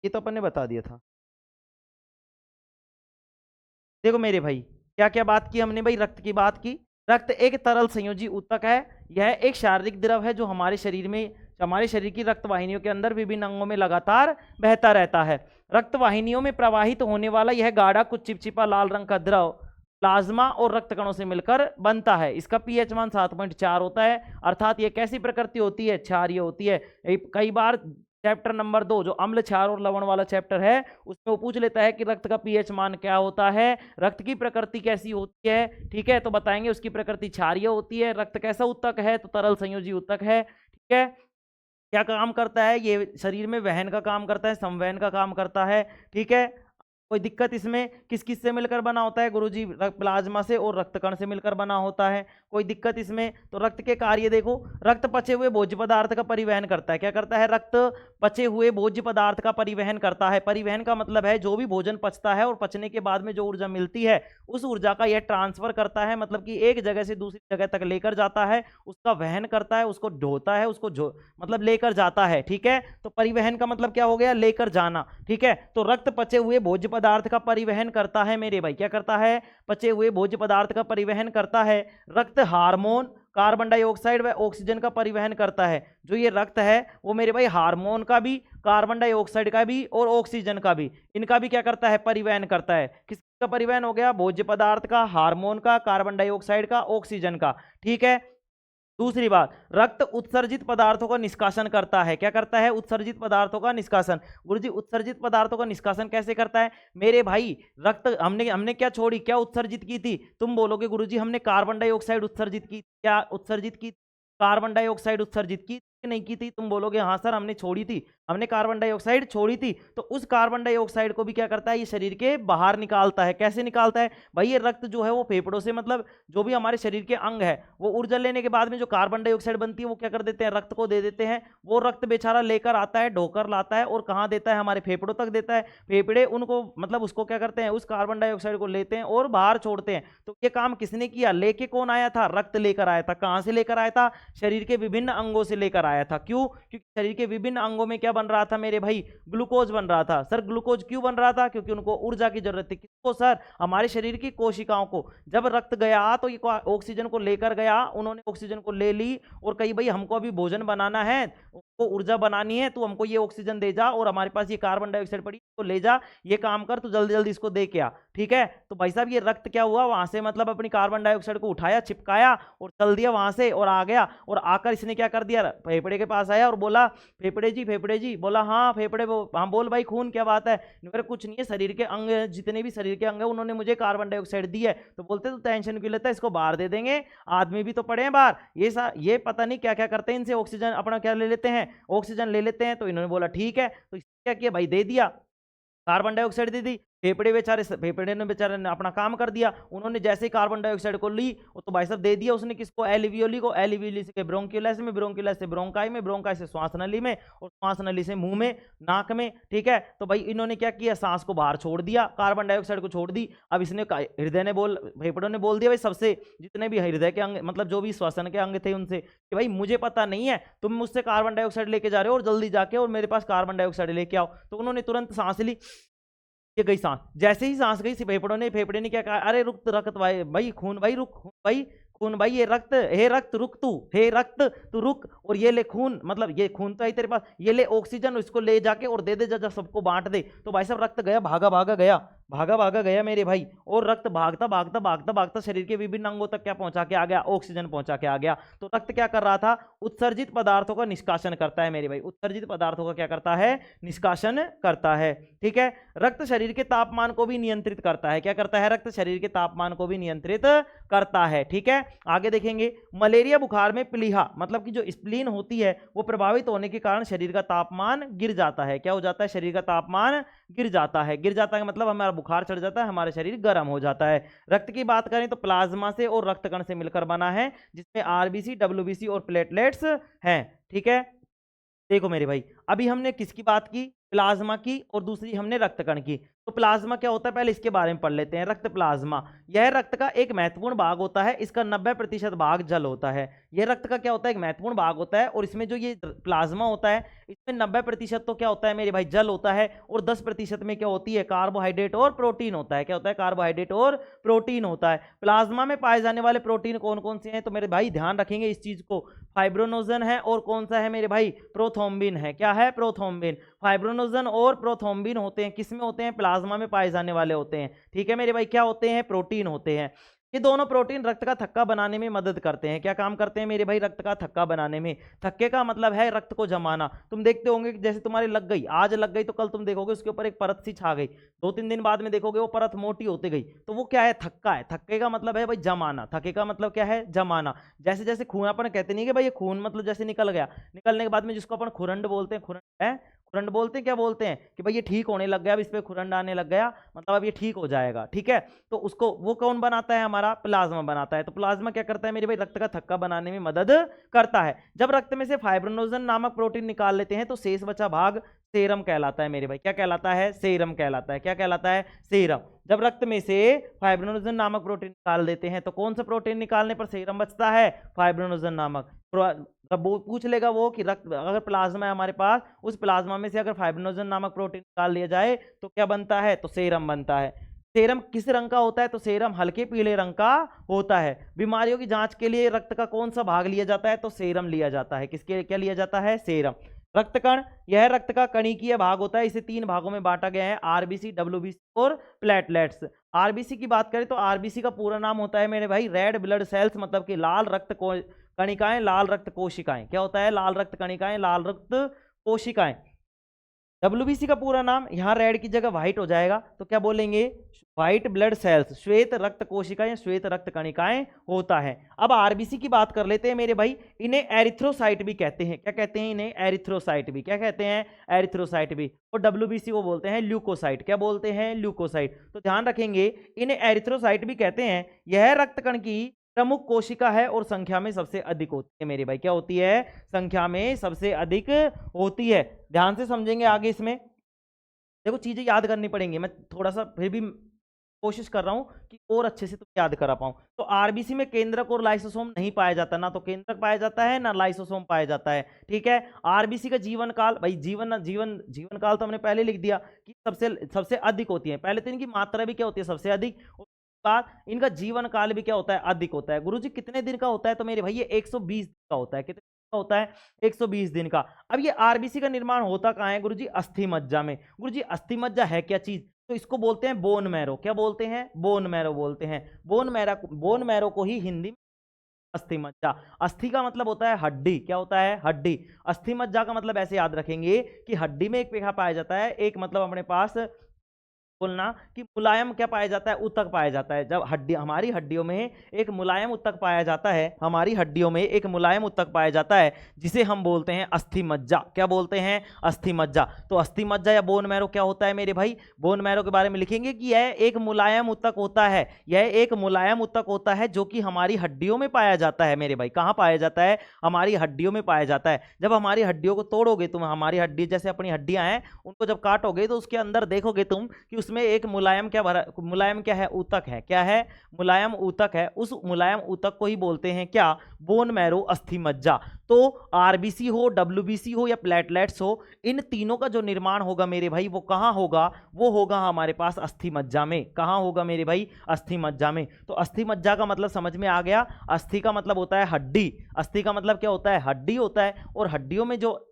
ये तो अपन ने बता दिया था। देखो मेरे भाई, क्या क्या बात की हमने भाई? रक्त की बात की। रक्त एक तरल संयोजी ऊतक है। यह एक शारीरिक द्रव है जो हमारे शरीर की रक्त वाहिनियों के अंदर विभिन्न अंगों में लगातार बहता रहता है। रक्त वाहिनियों में प्रवाहित होने वाला यह गाढ़ा कुछ चिपचिपा लाल रंग का द्रव प्लाज्मा और रक्त कणों से मिलकर बनता है। इसका पीएच मान 7.4 होता है। अर्थात यह कैसी प्रकृति होती है? क्षारीय होती है। कई बार चैप्टर नंबर 2 जो अम्ल क्षार और लवण वाला चैप्टर है उसमें वो पूछ लेता है कि रक्त का पीएच मान क्या होता है, रक्त की प्रकृति कैसी होती है। ठीक है, तो बताएंगे उसकी प्रकृति क्षारीय होती है। रक्त कैसा ऊतक है? तो तरल संयोजी ऊतक है। ठीक है, क्या काम करता है? ये शरीर में वहन का काम करता है, संवहन का काम करता है। ठीक है, कोई दिक्कत इसमें? किस किस से मिलकर बना होता है गुरुजी? प्लाज्मा से और रक्तकण से मिलकर बना होता है। कोई दिक्कत इसमें? तो रक्त के कार्य देखो, रक्त पचे हुए भोज्य पदार्थ का परिवहन करता है। क्या करता है? रक्त पचे हुए भोज्य पदार्थ का परिवहन करता है। परिवहन का मतलब है जो भी भोजन पचता है और पचने के बाद में जो ऊर्जा मिलती है उस ऊर्जा का यह ट्रांसफर करता है, मतलब कि एक जगह से दूसरी जगह तक लेकर जाता है, उसका वहन करता है, उसको ढोता है, उसको मतलब लेकर जाता है। ठीक है, तो परिवहन का मतलब क्या हो गया? लेकर जाना। ठीक है, तो रक्त पचे हुए भोज्य पदार्थ का परिवहन करता है मेरे भाई। क्या करता है? पचे हुए भोज्य पदार्थ का परिवहन करता है। रक्त हार्मोन, कार्बन डाइऑक्साइड व ऑक्सीजन का परिवहन करता है। जो ये रक्त है वो मेरे भाई हार्मोन का भी, कार्बन डाइऑक्साइड का भी और ऑक्सीजन का भी, इनका भी क्या करता है? परिवहन करता है। किसका परिवहन हो गया? भोज्य पदार्थ का, हार्मोन का, कार्बन डाइऑक्साइड का, ऑक्सीजन का। ठीक है, दूसरी बात, रक्त उत्सर्जित पदार्थों का निष्कासन करता है। क्या करता है? उत्सर्जित पदार्थों का निष्कासन। गुरुजी उत्सर्जित पदार्थों का निष्कासन कैसे करता है मेरे भाई? रक्त हमने हमने क्या छोड़ी, क्या उत्सर्जित की थी? तुम बोलोगे गुरुजी हमने कार्बन डाइऑक्साइड उत्सर्जित की। क्या उत्सर्जित की? कार्बन डाइऑक्साइड उत्सर्जित की नहीं की थी? तुम बोलोगे हाँ सर हमने छोड़ी थी, हमने कार्बन डाइऑक्साइड छोड़ी थी। तो उस कार्बन डाइऑक्साइड को भी क्या करता है? ये शरीर के बाहर निकालता है। कैसे निकालता है भाई? ये रक्त जो है वो फेफड़ों से, मतलब जो भी हमारे शरीर के अंग है वो ऊर्जा लेने के बाद में जो कार्बन डाइऑक्साइड बनती है वो क्या कर देते हैं? रक्त को दे देते हैं। वो रक्त बेचारा लेकर आता है, ढोकर लाता है और कहाँ देता है? हमारे फेफड़ों तक देता है। फेफड़े उनको मतलब उसको क्या करते हैं? उस कार्बन डाइऑक्साइड को लेते हैं और बाहर छोड़ते हैं। तो ये काम किसने किया? लेके कौन आया था? रक्त लेकर आया था। कहाँ से लेकर आया था? शरीर के विभिन्न अंगों से लेकर आया था। क्यों? क्योंकि शरीर के विभिन्न अंगों में क्या बन रहा था मेरे भाई? ग्लूकोज बन रहा था। सर ग्लूकोज क्यों बन रहा था? क्योंकि उनको ऊर्जा की जरूरत थी। किसको सर? हमारे शरीर की कोशिकाओं को। जब रक्त गया तो ये ऑक्सीजन को लेकर गया, उन्होंने ऑक्सीजन को ले ली और कही भाई हमको अभी भोजन बनाना है, को ऊर्जा बनानी है, तो हमको ये ऑक्सीजन दे जा और हमारे पास ये कार्बन डाइऑक्साइड पड़ी तो ले जा, ये काम कर, तो जल्दी जल्दी इसको दे के आ। ठीक है, तो भाई साहब ये रक्त क्या हुआ? वहां से मतलब अपनी कार्बन डाइऑक्साइड को उठाया, चिपकाया और चल दिया वहां से और आ गया। और आकर इसने क्या कर दिया? फेफड़े के पास आया और बोला फेफड़े जी, बोला हाँ फेफड़े, हाँ बोल भाई खून क्या बात है, कुछ नहीं है, शरीर के अंग जितने भी शरीर के अंग है उन्होंने मुझे कार्बन डाइऑक्साइड दी है। तो बोलते तो टेंशन क्यों लेता है, इसको बाहर दे देंगे, आदमी भी तो पड़े हैं बाहर, ये पता नहीं क्या क्या करते हैं, इनसे ऑक्सीजन अपना क्या ले लेते हैं, ऑक्सीजन ले लेते हैं। तो इन्होंने बोला ठीक है, तो क्या किया भाई, दे दिया कार्बन डाइऑक्साइड दे दी। फेफड़े ने बेचारे ने अपना काम कर दिया, उन्होंने जैसे ही कार्बन डाइऑक्साइड को ली तो भाई साहब दे दिया उसने किसको, एलिवियोली को, एलिवियोली से ब्रोंकियोलस में, ब्रोंकियोलस से ब्रोंकाई में, ब्रोंकाई से श्वास नली में, और श्वास नली से मुंह में, नाक में। ठीक है, तो भाई इन्होंने क्या किया, सांस को बाहर छोड़ दिया, कार्बन डाइऑक्साइड को छोड़ दी। अब इसने हृदय ने फेफड़ों ने बोल दिया भाई सबसे, जितने भी हृदय के अंग मतलब जो भी श्वसन के अंग थे उनसे, कि भाई मुझे पता नहीं है, तुम मुझसे कार्बन डाइऑक्साइड लेके जा रहे हो और जल्दी जाके और मेरे पास कार्बन डाइऑक्साइड लेके आओ। तो उन्होंने तुरंत सांस ली, ये गई सांस, जैसे ही सांस गई फेफड़े ने क्या कहा, अरे रुक रक्त भाई खून भाई रुक, खून भाई ये रक्त, हे रक्त रुक तू, हे रक्त तू रुक, और ये ले खून, मतलब ये खून तो है तेरे पास, ये ले ऑक्सीजन, इसको ले जाके और दे दे, जा सबको बांट दे। तो भाई साहब रक्त गया, भागा भागा गया मेरे भाई, और रक्त भागता शरीर के विभिन्न अंगों तक क्या पहुंचा के आ गया, ऑक्सीजन पहुंचा के आ गया। तो रक्त क्या कर रहा था, उत्सर्जित पदार्थों का निष्कासन करता है मेरे भाई, उत्सर्जित पदार्थों का क्या करता है, निष्कासन करता है। ठीक है, रक्त शरीर के तापमान को भी नियंत्रित करता है, क्या करता है, रक्त शरीर के तापमान को भी नियंत्रित करता है। ठीक है, आगे देखेंगे, मलेरिया बुखार में प्लीहा मतलब कि जो स्प्लीन होती है वो प्रभावित होने के कारण शरीर का तापमान गिर जाता है, क्या हो जाता है, शरीर का तापमान गिर जाता है, मतलब हमारा बुखार चढ़ जाता है, हमारा शरीर गर्म हो जाता है। रक्त की बात करें तो प्लाज्मा से और रक्त कण से मिलकर बना है, जिसमें आरबीसी, डब्ल्यूबीसी और प्लेटलेट्स हैं। ठीक है, देखो मेरे भाई, अभी हमने किसकी बात की, प्लाज्मा की, और दूसरी हमने रक्त कण की। तो प्लाज्मा क्या होता है, पहले इसके बारे में पढ़ लेते हैं। रक्त प्लाज्मा, यह रक्त का एक महत्वपूर्ण भाग होता है, इसका 90% भाग जल होता है। यह रक्त का क्या होता है, एक महत्वपूर्ण भाग होता है, और इसमें जो ये प्लाज्मा होता है इसमें 90% तो क्या होता है मेरे भाई, जल होता है, और 10% में क्या होती है, कार्बोहाइड्रेट और प्रोटीन होता है। क्या होता है, कार्बोहाइड्रेट और प्रोटीन होता है। प्लाज्मा में पाए जाने वाले प्रोटीन कौन कौन से हैं, तो मेरे भाई ध्यान रखेंगे इस चीज को, फाइब्रोनोजन है और कौन सा है मेरे भाई, प्रोथ्रोम्बिन है। क्या है, प्रोथ्रोम्बिन, फाइब्रोनोजन और प्रोथ्रोम्बिन होते हैं, किसमें होते हैं, प्लाज्मा में पाए जाने वाले होते हैं। ठीक है मेरे भाई, क्या होते हैं, प्रोटीन होते हैं। ये दोनों प्रोटीन रक्त का थक्का बनाने में मदद करते हैं। क्या काम करते हैं मेरे भाई, रक्त का थक्का बनाने में। थक्के का मतलब है रक्त को जमाना। तुम देखते होंगे कि जैसे तुम्हारे लग गई, आज लग गई तो कल तुम देखोगे उसके ऊपर एक परत सी छा गई, 2-3 दिन बाद में देखोगे वो परत मोटी होती गई, तो वो क्या है, थक्का है। थक्के का मतलब है भाई जमाना, थक्के का मतलब क्या है, जमाना। जैसे जैसे खून, अपन कहते नहीं कि भाई ये खून मतलब जैसे निकल गया, निकलने के बाद में जिसको अपन खुरंड बोलते हैं, खुरंड है, खुरंड बोलते हैं, क्या बोलते हैं कि भाई ये ठीक होने लग गया, अब इस पे खुरंड आने लग गया, मतलब अब ये ठीक हो जाएगा। ठीक है, तो उसको वो कौन बनाता है, हमारा प्लाज्मा बनाता है। तो प्लाज्मा क्या करता है मेरे भाई, रक्त का थक्का बनाने में मदद करता है। जब रक्त में से फाइब्रोनोजन नामक प्रोटीन निकाल लेते हैं तो शेष बचा भाग सेरम कहलाता है मेरे भाई। क्या कहलाता है, सेरम कहलाता है। क्या कहलाता है, सेरम। जब रक्त में से फाइब्रोनोजन नामक प्रोटीन निकाल देते हैं तो कौन सा प्रोटीन निकालने पर सेरम बचता है, फाइब्रोनोजन नामक। तब वो पूछ लेगा वो कि रक्त अगर प्लाज्मा है हमारे पास, उस प्लाज्मा में से अगर फाइब्रोनोजन नामक प्रोटीन निकाल लिया जाए तो क्या बनता है, तो सेरम बनता है। सेरम किस रंग का होता है, तो सेरम हल्के पीले रंग का होता है। बीमारियों की जांच के लिए रक्त का कौन सा भाग लिया जाता है, तो सेरम लिया जाता है। किसके क्या लिया जाता है, सेरम। रक्त कण, यह रक्त का कणिकीय भाग होता है, इसे 3 भागों में बांटा गया है, आरबीसी, डब्ल्यूबीसी और प्लेटलेट्स। आरबीसी की बात करें तो आरबीसी का पूरा नाम होता है मेरे भाई रेड ब्लड सेल्स, मतलब कि लाल रक्त कणिकाएं, लाल रक्त कोशिकाएं। क्या होता है, लाल रक्त कणिकाएं, लाल रक्त कोशिकाएं। डब्ल्यूबीसी का पूरा नाम, यहां रेड की जगह व्हाइट हो जाएगा तो क्या बोलेंगे, व्हाइट ब्लड सेल्स, श्वेत रक्त कोशिकाएं, श्वेत रक्त कणिकाएं होता है। अब आरबीसी की बात कर लेते हैं मेरे भाई, इन्हें एरिथ्रोसाइट भी कहते हैं। क्या कहते हैं इन्हें, एरिथ्रोसाइट भी। क्या कहते हैं, एरिथ्रोसाइट भी। और डब्ल्यूबीसी को बोलते हैं ल्यूकोसाइट। क्या बोलते हैं, ल्यूकोसाइट। तो ध्यान रखेंगे, इन्हें एरिथ्रोसाइट भी कहते हैं। यह रक्त कण की प्रमुख कोशिका है और संख्या में सबसे अधिक होती है मेरे भाई। क्या होती है, संख्या में सबसे अधिक होती है। ध्यान से समझेंगे आगे, इसमें देखो चीजें याद करनी पड़ेंगी, मैं थोड़ा सा फिर भी कोशिश कर रहा हूं कि और अच्छे से तुम याद करा पाऊं। तो आरबीसी में केंद्रक और लाइसोसोम नहीं पाया जाता, ना तो केंद्रक पाया जाता है ना लाइसोसोम पाया जाता है। ठीक है, आरबीसी का जीवन काल, भाई जीवन काल तो हमने पहले लिख दिया कि सबसे अधिक होती है। पहले तो इनकी मात्रा भी क्या होती है, सबसे अधिक, बाद इनका जीवन काल भी क्या होता है, अधिक होता है। गुरुजी कितने दिन का होता है, तो मेरे भाई ये 120 दिन का होता है। कितने दिन का होता है, 120 दिन का। अब ये आरबीसी का निर्माण होता कहाँ है गुरुजी, अस्थि मज्जा में। गुरुजी अस्थि मज्जा है क्या चीज, तो इसको बोलते हैं बोन मैरो। क्या बोलते हैं, बोन मैरो बोलते हैं। बोन मैरो को ही हिंदी अस्थि मज्जा। अस्थि का मतलब होता है हड्डी, क्या होता है? हड्डी। अस्थि मज्जा का मतलब ऐसे याद रखेंगे कि हड्डी में एक पेखा पाया जाता है, एक मतलब अपने पास बोलना कि मुलायम क्या पाया जाता है? ऊतक पाया जाता है। जब हड्डी, हमारी हड्डियों में एक मुलायम ऊतक पाया जाता है, हमारी हड्डियों में एक मुलायम ऊतक पाया जाता है जिसे हम बोलते हैं अस्थि मज्जा। क्या बोलते हैं? अस्थि मज्जा। तो अस्थि मज्जा या बोन मैरो क्या होता है मेरे भाई? बोन मैरो के बारे में लिखेंगे कि यह एक मुलायम ऊतक होता है, यह एक मुलायम ऊतक होता है जो कि हमारी हड्डियों में पाया जाता है मेरे भाई। कहाँ पाया जाता है? हमारी हड्डियों में पाया जाता है। जब हमारी हड्डियों को तोड़ोगे तुम, हमारी हड्डी जैसे अपनी हड्डियां हैं उनको जब काटोगे तो उसके अंदर देखोगे तुम कि उसमें एक मुलायम क्या भरा, मुलायम क्या है? ऊतक है। क्या है? मुलायम ऊतक है। उस मुलायम ऊतक को ही बोलते हैं क्या? बोन मैरो, अस्थि मज्जा। तो आरबीसी हो, डब्ल्यूबीसी हो या प्लेटलेट्स हो, इन तीनों का जो निर्माण होगा मेरे भाई वो कहां होगा? वो होगा हमारे पास अस्थि मज्जा में। कहां होगा मेरे भाई? अस्थि मज्जा में। तो अस्थि मज्जा का मतलब समझ में आ गया। अस्थि का मतलब होता है हड्डी, अस्थि का मतलब क्या होता है? हड्डी होता है। और हड्डियों में जो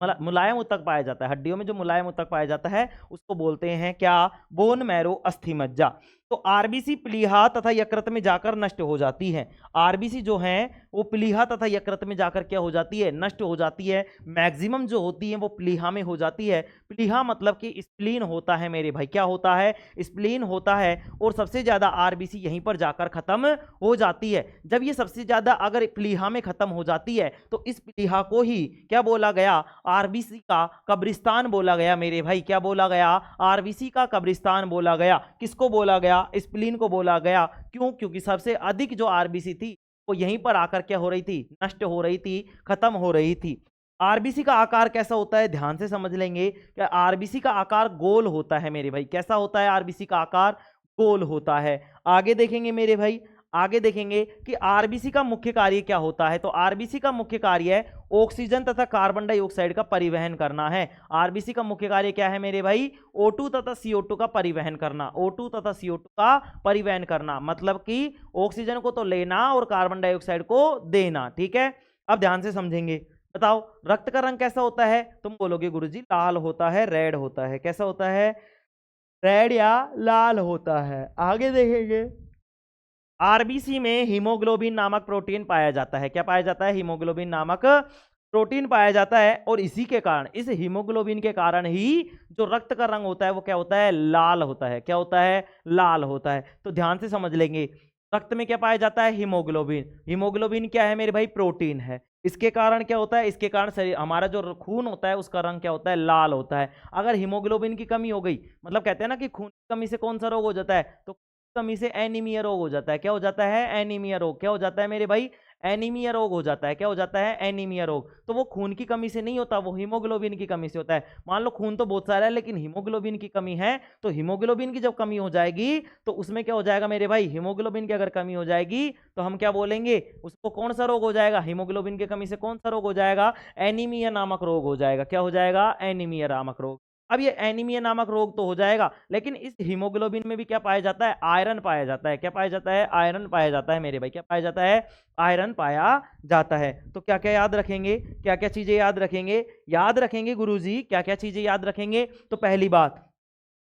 मुलायम ऊतक पाया जाता है, हड्डियों में जो मुलायम ऊतक पाया जाता है उसको बोलते हैं क्या? बोन मैरो, अस्थि मज्जा। तो आरबीसी प्लीहा तथा यकृत में जाकर नष्ट हो जाती है। आरबीसी जो है वो प्लीहा तथा यकृत में जाकर क्या हो जाती है? नष्ट हो जाती है। मैक्सिमम जो होती है वो प्लीहा में हो जाती है। प्लीहा मतलब कि स्प्लीन होता है मेरे भाई। क्या होता है? स्प्लीन होता है। और सबसे ज्यादा आरबीसी यहीं पर जाकर खत्म हो जाती है। जब ये सबसे ज्यादा अगर प्लीहा में खत्म हो जाती है तो इस प्लीहा को ही क्या बोला गया? आरबीसी का कब्रिस्तान बोला गया मेरे भाई। क्या बोला गया? आरबीसी का कब्रिस्तान बोला गया। किसको बोला गया? स्प्लीन को बोला गया। क्यों? क्योंकि सबसे अधिक जो आरबीसी थी वो यहीं पर आकर क्या हो रही थी? नष्ट हो रही थी, खत्म हो रही थी। आरबीसी का आकार कैसा होता है? ध्यान से समझ लेंगे कि आरबीसी का आकार गोल होता है मेरे भाई। कैसा होता है? आरबीसी का आकार गोल होता है। आगे देखेंगे मेरे भाई, आगे देखेंगे कि आरबीसी का मुख्य कार्य क्या होता है। तो आरबीसी का मुख्य कार्य ऑक्सीजन तथा कार्बन डाइऑक्साइड का परिवहन करना है। आरबीसी का मुख्य कार्य क्या है मेरे भाई? O2 तथा CO2 का परिवहन करना। O2 तथा CO2 का परिवहन करना मतलब कि ऑक्सीजन को तो लेना और कार्बन डाइऑक्साइड को देना। ठीक है, अब ध्यान से समझेंगे। बताओ रक्त का रंग कैसा होता है? तुम बोलोगे गुरुजी लाल होता है, रेड होता है। कैसा होता है? रेड या लाल होता है। आगे देखेंगे, आरबीसी में हीमोग्लोबिन नामक प्रोटीन पाया जाता है। क्या पाया जाता है? हीमोग्लोबिन नामक प्रोटीन पाया जाता है। और इसी के कारण, इस हीमोग्लोबिन के कारण ही जो रक्त का रंग होता है वो क्या होता है? लाल होता है। क्या होता है? लाल होता है। तो ध्यान से समझ लेंगे, रक्त में क्या पाया जाता है? हीमोग्लोबिन। हीमोग्लोबिन क्या है मेरे भाई? प्रोटीन है। इसके कारण क्या होता है? इसके कारण शरीर, हमारा जो खून होता है उसका रंग क्या होता है? लाल होता है। अगर हीमोग्लोबिन की कमी हो गई, मतलब कहते हैं ना कि खून की कमी से कौन सा रोग हो जाता है? तो कमी से एनीमिया रोग हो जाता है। क्या हो जाता है? एनीमिया रोग। क्या हो जाता है मेरे भाई? एनीमिया रोग हो जाता है। क्या हो जाता है? एनीमिया रोग। तो वो खून की कमी से नहीं होता, वो हीमोग्लोबिन की कमी से होता है। मान लो खून तो बहुत सारा है लेकिन हीमोग्लोबिन की कमी है, तो हीमोग्लोबिन की जब कमी हो जाएगी तो उसमें क्या हो जाएगा मेरे भाई? हीमोग्लोबिन की अगर कमी हो जाएगी तो हम क्या बोलेंगे? उसको कौन सा रोग हो जाएगा? हीमोग्लोबिन की कमी से कौन सा रोग हो जाएगा? एनीमिया नामक रोग हो जाएगा। क्या हो जाएगा? एनीमिया नामक रोग। अब ये एनीमिया नामक रोग तो हो जाएगा, लेकिन इस हीमोग्लोबिन में भी क्या पाया जाता है? आयरन पाया जाता है। क्या पाया जाता है? आयरन पाया जाता है मेरे भाई। क्या पाया जाता है? आयरन पाया जाता है। तो क्या क्या याद रखेंगे? क्या क्या चीजें याद रखेंगे? याद रखेंगे गुरुजी, क्या क्या चीजें याद रखेंगे? तो पहली बात,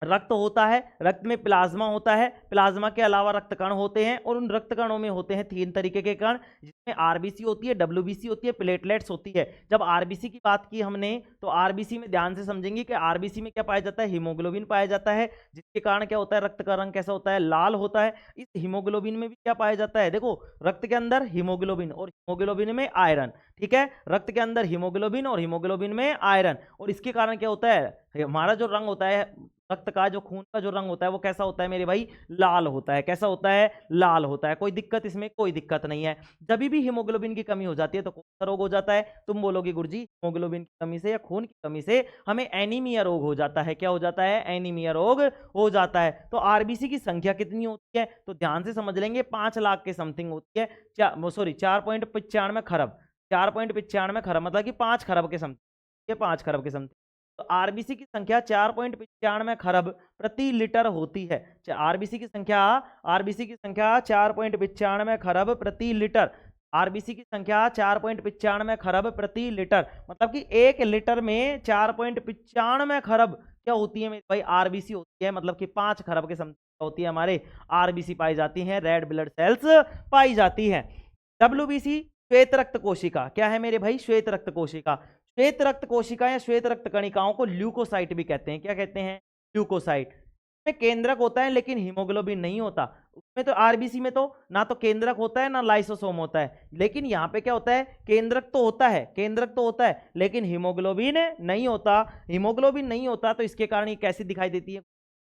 रक्त होता है, रक्त में प्लाज्मा होता है, प्लाज्मा के अलावा रक्त कण होते हैं और उन रक्त कणों में होते हैं तीन तरीके के कण, जिसमें आरबीसी होती है, डब्ल्यूबीसी होती है, प्लेटलेट्स होती है। जब आरबीसी की बात की हमने तो आरबीसी में ध्यान से समझेंगे कि आरबीसी में क्या पाया जाता है? हीमोग्लोबिन पाया जाता है, जिसके कारण क्या होता है? रक्त का रंग कैसा होता है? लाल होता है। इस हीमोग्लोबिन में भी क्या पाया जाता है? देखो, रक्त के अंदर हीमोग्लोबिन और हीमोग्लोबिन में आयरन। ठीक है, रक्त के अंदर हीमोग्लोबिन और हीमोग्लोबिन में आयरन। और इसके कारण क्या होता है? हमारा जो रंग होता है रक्त का, जो खून का जो रंग होता है वो कैसा होता है मेरे भाई? लाल होता है। कैसा होता है? लाल होता है। कोई दिक्कत इसमें? कोई दिक्कत नहीं है। जब भी हीमोग्लोबिन की कमी हो जाती है तो कौन सा रोग हो जाता है? तुम बोलोगे गुरुजी हीमोग्लोबिन की कमी से या खून की कमी से हमें एनीमिया रोग हो जाता है। क्या हो जाता है? एनीमिया रोग हो जाता है। तो आरबीसी की संख्या कितनी होती है? तो ध्यान से समझ लेंगे, 5 लाख के समथिंग होती है। 4.95 खरब, 4.95 खरब मतलब कि 5 खरब के समथिंग, 5 खरब के समथिंग। तो आरबीसी की संख्या 4.95 खरब प्रति लीटर होती है। आरबीसी की संख्या, आरबीसी की संख्या 4.95 खरब प्रति लीटर। आरबीसी की संख्या 4.95 खरब प्रति लीटर, मतलब कि 1 लीटर में 4.95 खरब क्या होती है मेरे भाई? आरबीसी होती है। मतलब कि 5 खरब के समथिंग होती है हमारे आरबीसी पाई जाती हैं, रेड ब्लड सेल्स पाई जाती हैं। WBC श्वेत रक्त कोशिका क्या है मेरे भाई? श्वेत रक्त कोशिका। श्वेत रक्त कोशिका या श्वेत रक्त कणिकाओं को ल्यूकोसाइट भी कहते हैं। क्या कहते हैं? ल्यूकोसाइट। इसमें केंद्रक होता है लेकिन हीमोग्लोबिन नहीं होता। उसमें तो आरबीसी में तो ना तो केंद्रक होता है ना लाइसोसोम होता है, लेकिन यहाँ पे क्या होता है? केंद्रक तो होता है, केंद्रक तो होता है, लेकिन हीमोग्लोबिन नहीं होता। हीमोग्लोबिन नहीं होता तो इसके कारण ये कैसी दिखाई देती है?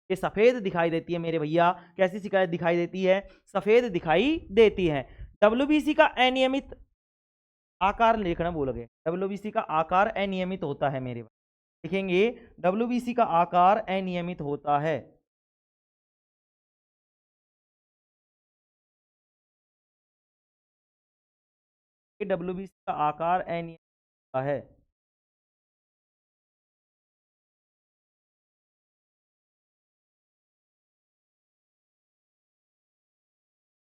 ये सफेद दिखाई देती है मेरे भैया। कैसी शिकायत दिखाई देती है? सफेद दिखाई देती है। WBC का अनियमित आकार लिखना भूल गए। WBC का आकार अनियमित होता है मेरे भाई, लिखेंगे WBC का आकार अनियमित होता है। WBC का आकार अनियमित होता है।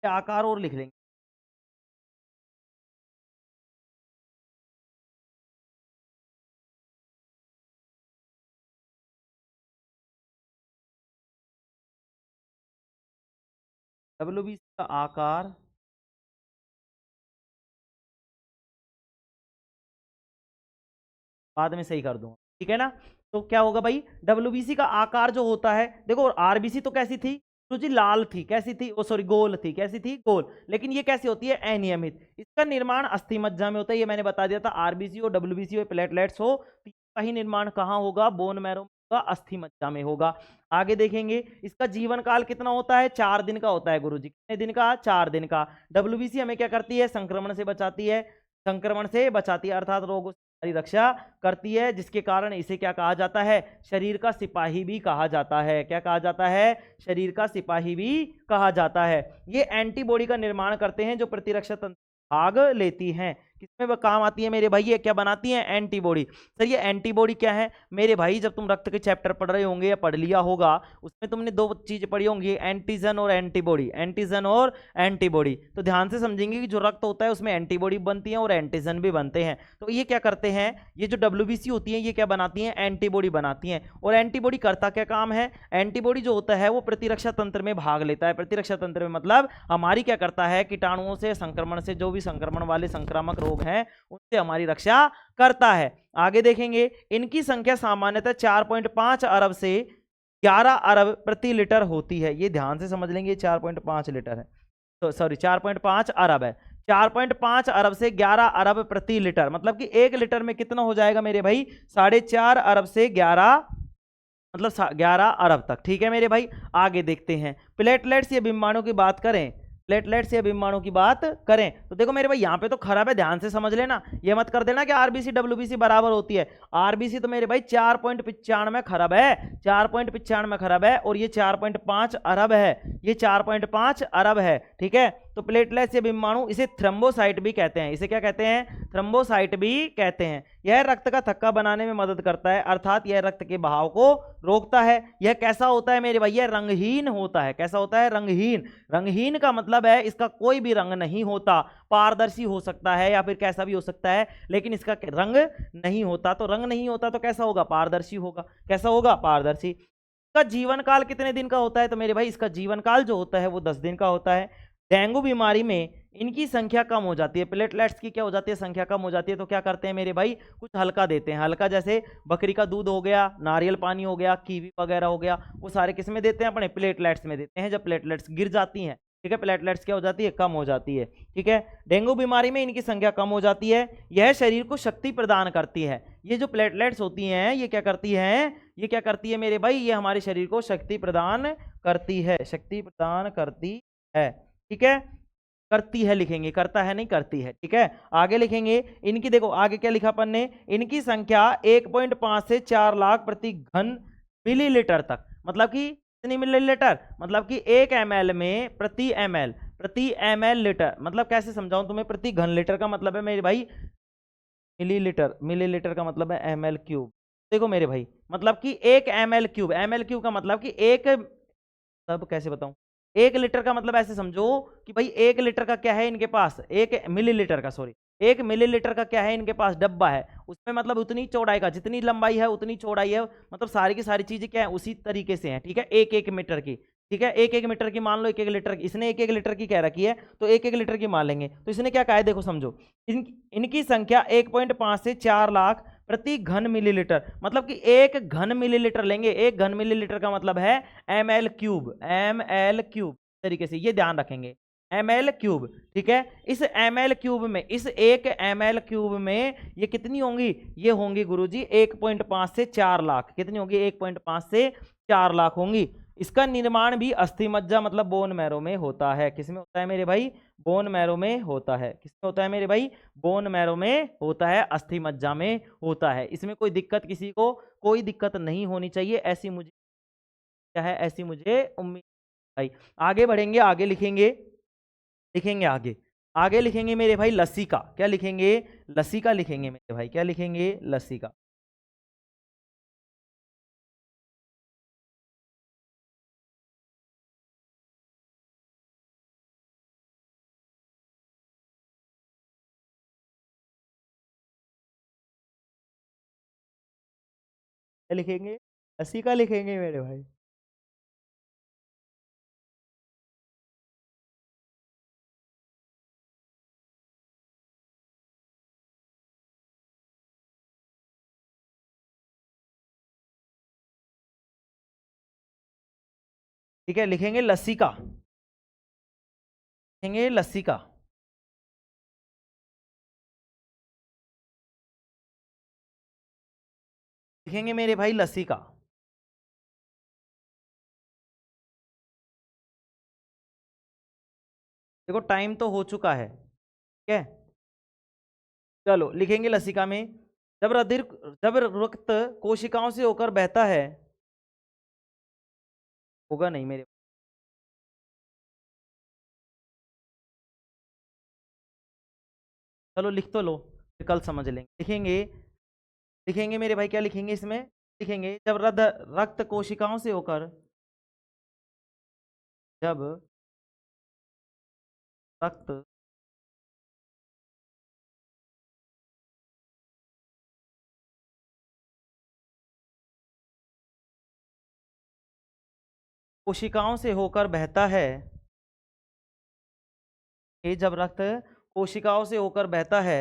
आकार और लिख लेंगे। WBC का आकार बाद में सही कर दूंगा, ठीक है ना? तो क्या होगा भाई? WBC का आकार जो होता है, देखो आरबीसी तो कैसी थी तो जी? लाल थी। कैसी थी? ओ सॉरी, गोल थी। कैसी थी? गोल। लेकिन ये कैसी होती है? अनियमित। इसका निर्माण अस्थि मज्जा में होता है, ये मैंने बता दिया था। आरबीसी हो, WBC हो, प्लेटलेट्स हो, तो इसका ही निर्माण कहाँ होगा? बोन मैरो में होगा, अस्थि मज्जा में होगा। आगे देखेंगे इसका जीवन काल कितना होता है? 4 दिन का होता है गुरुजी। कितने दिन का? 4 दिन का। WBC हमें क्या करती है? संक्रमण से बचाती है। संक्रमण से बचाती है अर्थात रोगों से रक्षा करती है, जिसके कारण इसे क्या कहा जाता है? शरीर का सिपाही भी कहा जाता है। क्या कहा जाता है? शरीर का सिपाही भी कहा जाता है। ये एंटीबॉडी का निर्माण करते हैं जो प्रतिरक्षा तंत्र भाग लेती हैं। किसमें वह काम आती है मेरे भाई? ये क्या बनाती हैं? एंटीबॉडी। सर ये एंटीबॉडी क्या है मेरे भाई? जब तुम रक्त के चैप्टर पढ़ रहे होंगे या पढ़ लिया होगा, उसमें तुमने 2 चीज पढ़ी होंगी, एंटीजन और एंटीबॉडी। एंटीजन और एंटीबॉडी। तो ध्यान से समझेंगे कि जो रक्त होता है उसमें एंटीबॉडी बनती है और एंटीजन भी बनते हैं। तो ये क्या करते हैं? ये जो WBC होती है ये क्या बनाती हैं? एंटीबॉडी बनाती हैं। और एंटीबॉडी करता क्या काम है? एंटीबॉडी जो होता है वो प्रतिरक्षा तंत्र में भाग लेता है। प्रतिरक्षा तंत्र में मतलब हमारी क्या करता है? कीटाणुओं से, संक्रमण से, जो भी संक्रमण वाले संक्रामक रोग हैं उनसे हमारी रक्षा करता है। आगे देखेंगे इनकी संख्या सामान्यतः 4.5 अरब से 11 अरब प्रति लीटर होती है। ये ध्यान से समझ लेंगे, 4.5 लीटर है, तो सॉरी 4.5 अरब है। 4.5 अरब से 11 अरब प्रति लीटर, मतलब कि 1 लीटर में कितना हो जाएगा मेरे भाई? 4.5 अरब से 11, मतलब 11 अरब तक। ठीक है मेरे भाई। आगे देखते हैं प्लेटलेट्स या बिम्बाणु की बात करें। प्लेटलेट्स या बिम्बाणु की बात करें तो देखो मेरे भाई यहाँ पे तो खराब है, ध्यान से समझ लेना। ये मत कर देना कि आरबीसी WBC बराबर होती है। आरबीसी तो मेरे भाई 4.95 खरब है, 4.95 खरब है, और ये 4.5 अरब है, ये 4.5 अरब है। ठीक है, तो प्लेटलेट्स या बिम्बाणु, इसे थ्रोम्बोसाइट भी कहते हैं। इसे क्या कहते हैं? थ्रोम्बोसाइट भी कहते हैं। यह रक्त का थक्का बनाने में मदद करता है, अर्थात यह रक्त के बहाव को रोकता है। यह कैसा होता है मेरे भाई? यह रंगहीन होता है। कैसा होता है? रंगहीन। रंगहीन का मतलब है इसका कोई भी रंग नहीं होता, पारदर्शी हो सकता है या फिर कैसा भी हो सकता है, लेकिन इसका रंग नहीं होता। तो रंग नहीं होता तो कैसा होगा? पारदर्शी होगा। कैसा होगा? पारदर्शी। इसका जीवन काल कितने दिन का होता है? तो मेरे भाई इसका जीवन काल जो होता है वो 10 दिन का होता है। डेंगू बीमारी में इनकी संख्या कम हो जाती है, प्लेटलेट्स की क्या हो जाती है? संख्या कम हो जाती है। तो क्या करते हैं मेरे भाई? कुछ हल्का देते हैं। हल्का जैसे बकरी का दूध हो गया, नारियल पानी हो गया, कीवी वगैरह हो गया, वो सारे किस में देते हैं? अपने प्लेटलेट्स में देते हैं। जब प्लेटलेट्स गिर जाती हैं, ठीक है, प्लेटलेट्स क्या हो जाती है? कम हो जाती है। ठीक है, डेंगू बीमारी में इनकी संख्या कम हो जाती है। यह शरीर को शक्ति प्रदान करती है। ये जो प्लेटलेट्स होती हैं ये क्या करती हैं? ये क्या करती है मेरे भाई? ये हमारे शरीर को शक्ति प्रदान करती है, शक्ति प्रदान करती है। ठीक है, करती है लिखेंगे, करता है नहीं, करती है। ठीक है, आगे लिखेंगे इनकी, देखो आगे क्या लिखा अपन ने? इनकी संख्या 1.5 से 4 लाख प्रति घन मिलीलीटर तक, मतलब कि कितनी मिलीलीटर? मतलब कि 1 ml में प्रति ml लीटर, मतलब कैसे समझाऊं तुम्हें? प्रति घन लीटर का मतलब है मेरे भाई मिलीलीटर, मिलीलीटर का मतलब है ml क्यूब। देखो मेरे भाई, मतलब कि 1 ml क्यूब, ml क्यूब का मतलब कि एक, तब कैसे बताऊं? 1 लीटर का मतलब ऐसे समझो कि भाई 1 लीटर का क्या है इनके पास? 1 मिलीलीटर का, सॉरी 1 मिलीलीटर का क्या है इनके पास? डब्बा है। उसमें मतलब उतनी चौड़ाई का, जितनी लंबाई है उतनी चौड़ाई है, मतलब सारी की सारी चीजें क्या है? उसी तरीके से है। ठीक है, 1-1 मीटर की, ठीक है, 1-1 मीटर की मान लो, 1-1 लीटर की, इसने 1-1 लीटर की कह रखी है तो 1-1 लीटर की मान लेंगे। तो इसने क्या कहा है देखो समझो, इनकी संख्या 1.5 से 4 लाख प्रति घन मिलीलीटर, मतलब कि 1 घन मिलीलीटर लेंगे। 1 घन मिलीलीटर का मतलब है ml3, ml3 तरीके से ये ध्यान रखेंगे, ml3। ठीक है, इस ml3 में, इस 1 ml3 में ये कितनी होंगी, ये होंगी गुरुजी 1.5 से 4 लाख। कितनी होगी, 1.5 से 4 लाख होंगी। इसका निर्माण भी अस्थि मज्जा मतलब बोन मैरो में होता है। किसमें होता है मेरे भाई, बोन मैरो में होता है। किसमें होता है मेरे भाई, बोन मैरो में होता है, अस्थि मज्जा में होता है। इसमें कोई दिक्कत, किसी को कोई दिक्कत नहीं होनी चाहिए, ऐसी मुझे क्या है, ऐसी मुझे उम्मीद भाई। आगे बढ़ेंगे, आगे लिखेंगे, लिखेंगे आगे, आगे लिखेंगे मेरे भाई लसिका। क्या लिखेंगे, लसिका लिखेंगे मेरे भाई, क्या लिखेंगे, लसिका। क्या लिखेंगे, लसिका लिखेंगे मेरे भाई। ठीक है, लिखेंगे लसिका, लिखेंगे लसिका। लिखेंगे मेरे भाई लसिका। देखो टाइम तो हो चुका है, ठीक है, चलो लिखेंगे लसिका में। जब रुधिर, जब रक्त कोशिकाओं से होकर बहता है, होगा नहीं मेरे, चलो लिख तो लो, फिर कल समझ लेंगे। लिखेंगे, लिखेंगे मेरे भाई, क्या लिखेंगे इसमें, लिखेंगे जब रक्त कोशिकाओं से होकर, जब रक्त कोशिकाओं से होकर बहता है, ये जब रक्त कोशिकाओं से होकर बहता है,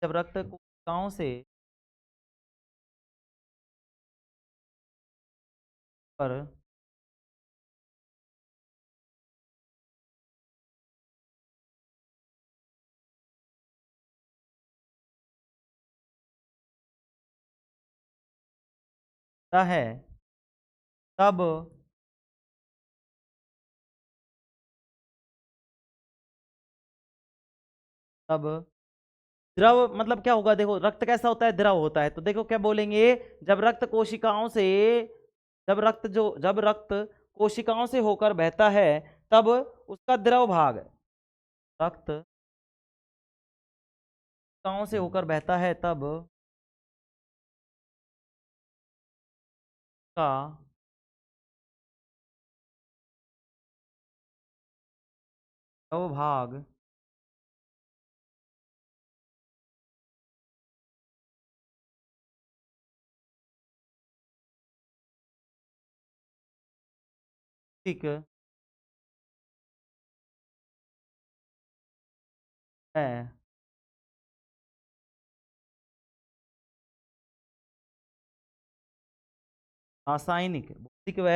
जब रक्त कोशिकाओं से पर बहता है, तब तब द्रव मतलब क्या होगा, देखो रक्त कैसा होता है, द्रव होता है। तो देखो क्या बोलेंगे, जब रक्त कोशिकाओं से, जब रक्त कोशिकाओं से होकर बहता है, तब उसका द्रव भाग, रक्त कोशिकाओं से होकर बहता है तब का द्रव भाग ठीक है, रासायनिक, भौतिक व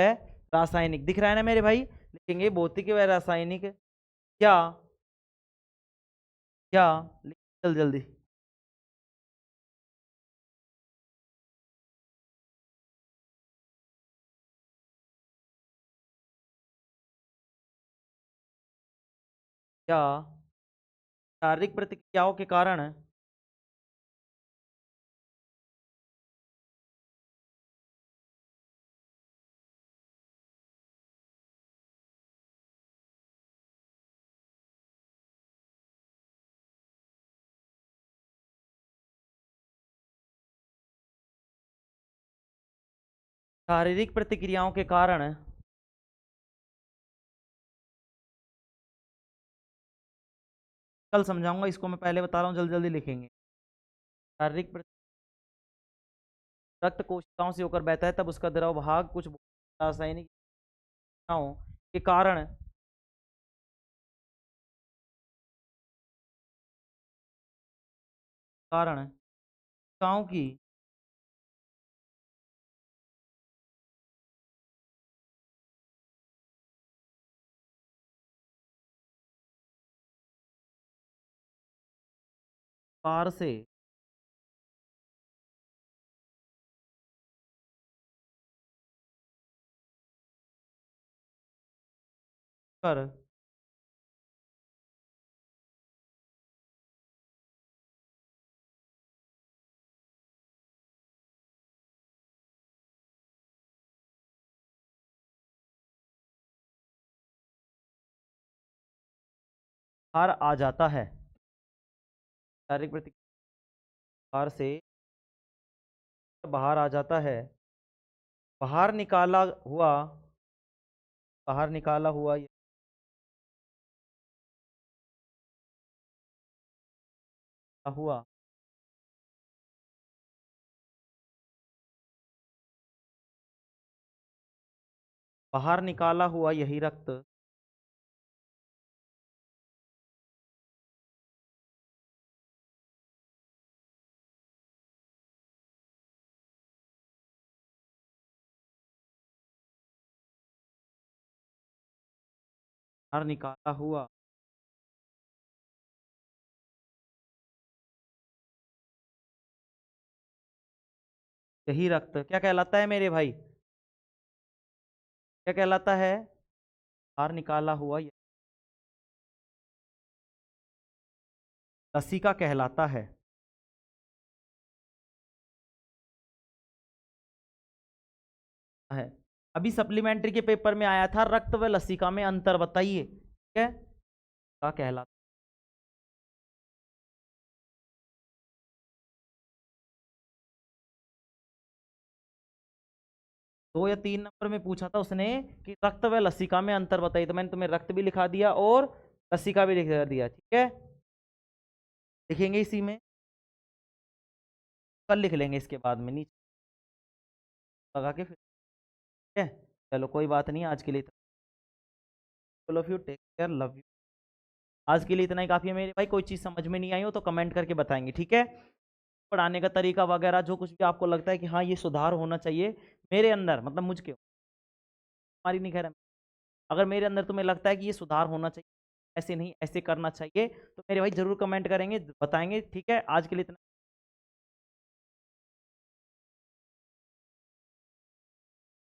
रासायनिक, दिख रहा है ना मेरे भाई, लिखेंगे भौतिक व रासायनिक। क्या, क्या, चल जल्दी, क्या शारीरिक प्रतिक्रियाओं के कारण, शारीरिक प्रतिक्रियाओं के कारण कल समझाऊंगा इसको, मैं पहले बता रहा हूँ, जल्दी जल्दी लिखेंगे। शारीरिक रक्त कोशिकाओं से होकर बहता है तब उसका द्रव भाग कुछ रासायनिक क्रियाओं के कारण कोशिकाओं की पार से कर बाहर आ जाता है। शारीरिक प्रतिक्रिया बाहर से बाहर आ जाता है। बाहर निकाला हुआ बाहर निकाला हुआ हुआ बाहर निकाला हुआ यही रक्त बाहर निकाला हुआ यही रक्त क्या कहलाता है मेरे भाई? क्या कहलाता है? बाहर निकाला हुआ लसिका कहलाता है। अभी सप्लीमेंट्री के पेपर में आया था, रक्त व लसिका में अंतर बताइए। ठीक है, क्या कहलाता? 2 या 3 नंबर में पूछा था उसने कि रक्त व लसिका में अंतर बताइए, तो मैंने तुम्हें रक्त भी लिखा दिया और लसिका भी लिख दिया। ठीक है, लिखेंगे इसी में, कल लिख लेंगे इसके बाद में नीचे लगा के फिर। ठीक है, चलो कोई बात नहीं, आज के लिए all of you take care, love you. आज के लिए इतना ही काफ़ी है मेरे भाई। कोई चीज़ समझ में नहीं आई हो तो कमेंट करके बताएंगे। ठीक है, पढ़ाने का तरीका वगैरह जो कुछ भी आपको लगता है कि हाँ ये सुधार होना चाहिए मेरे अंदर, मतलब मुझ क्यों हमारी नहीं कह रहा, अगर मेरे अंदर तुम्हें लगता है कि ये सुधार होना चाहिए, ऐसे नहीं ऐसे करना चाहिए, तो मेरे भाई जरूर कमेंट करेंगे, बताएंगे। ठीक है, आज के लिए इतना।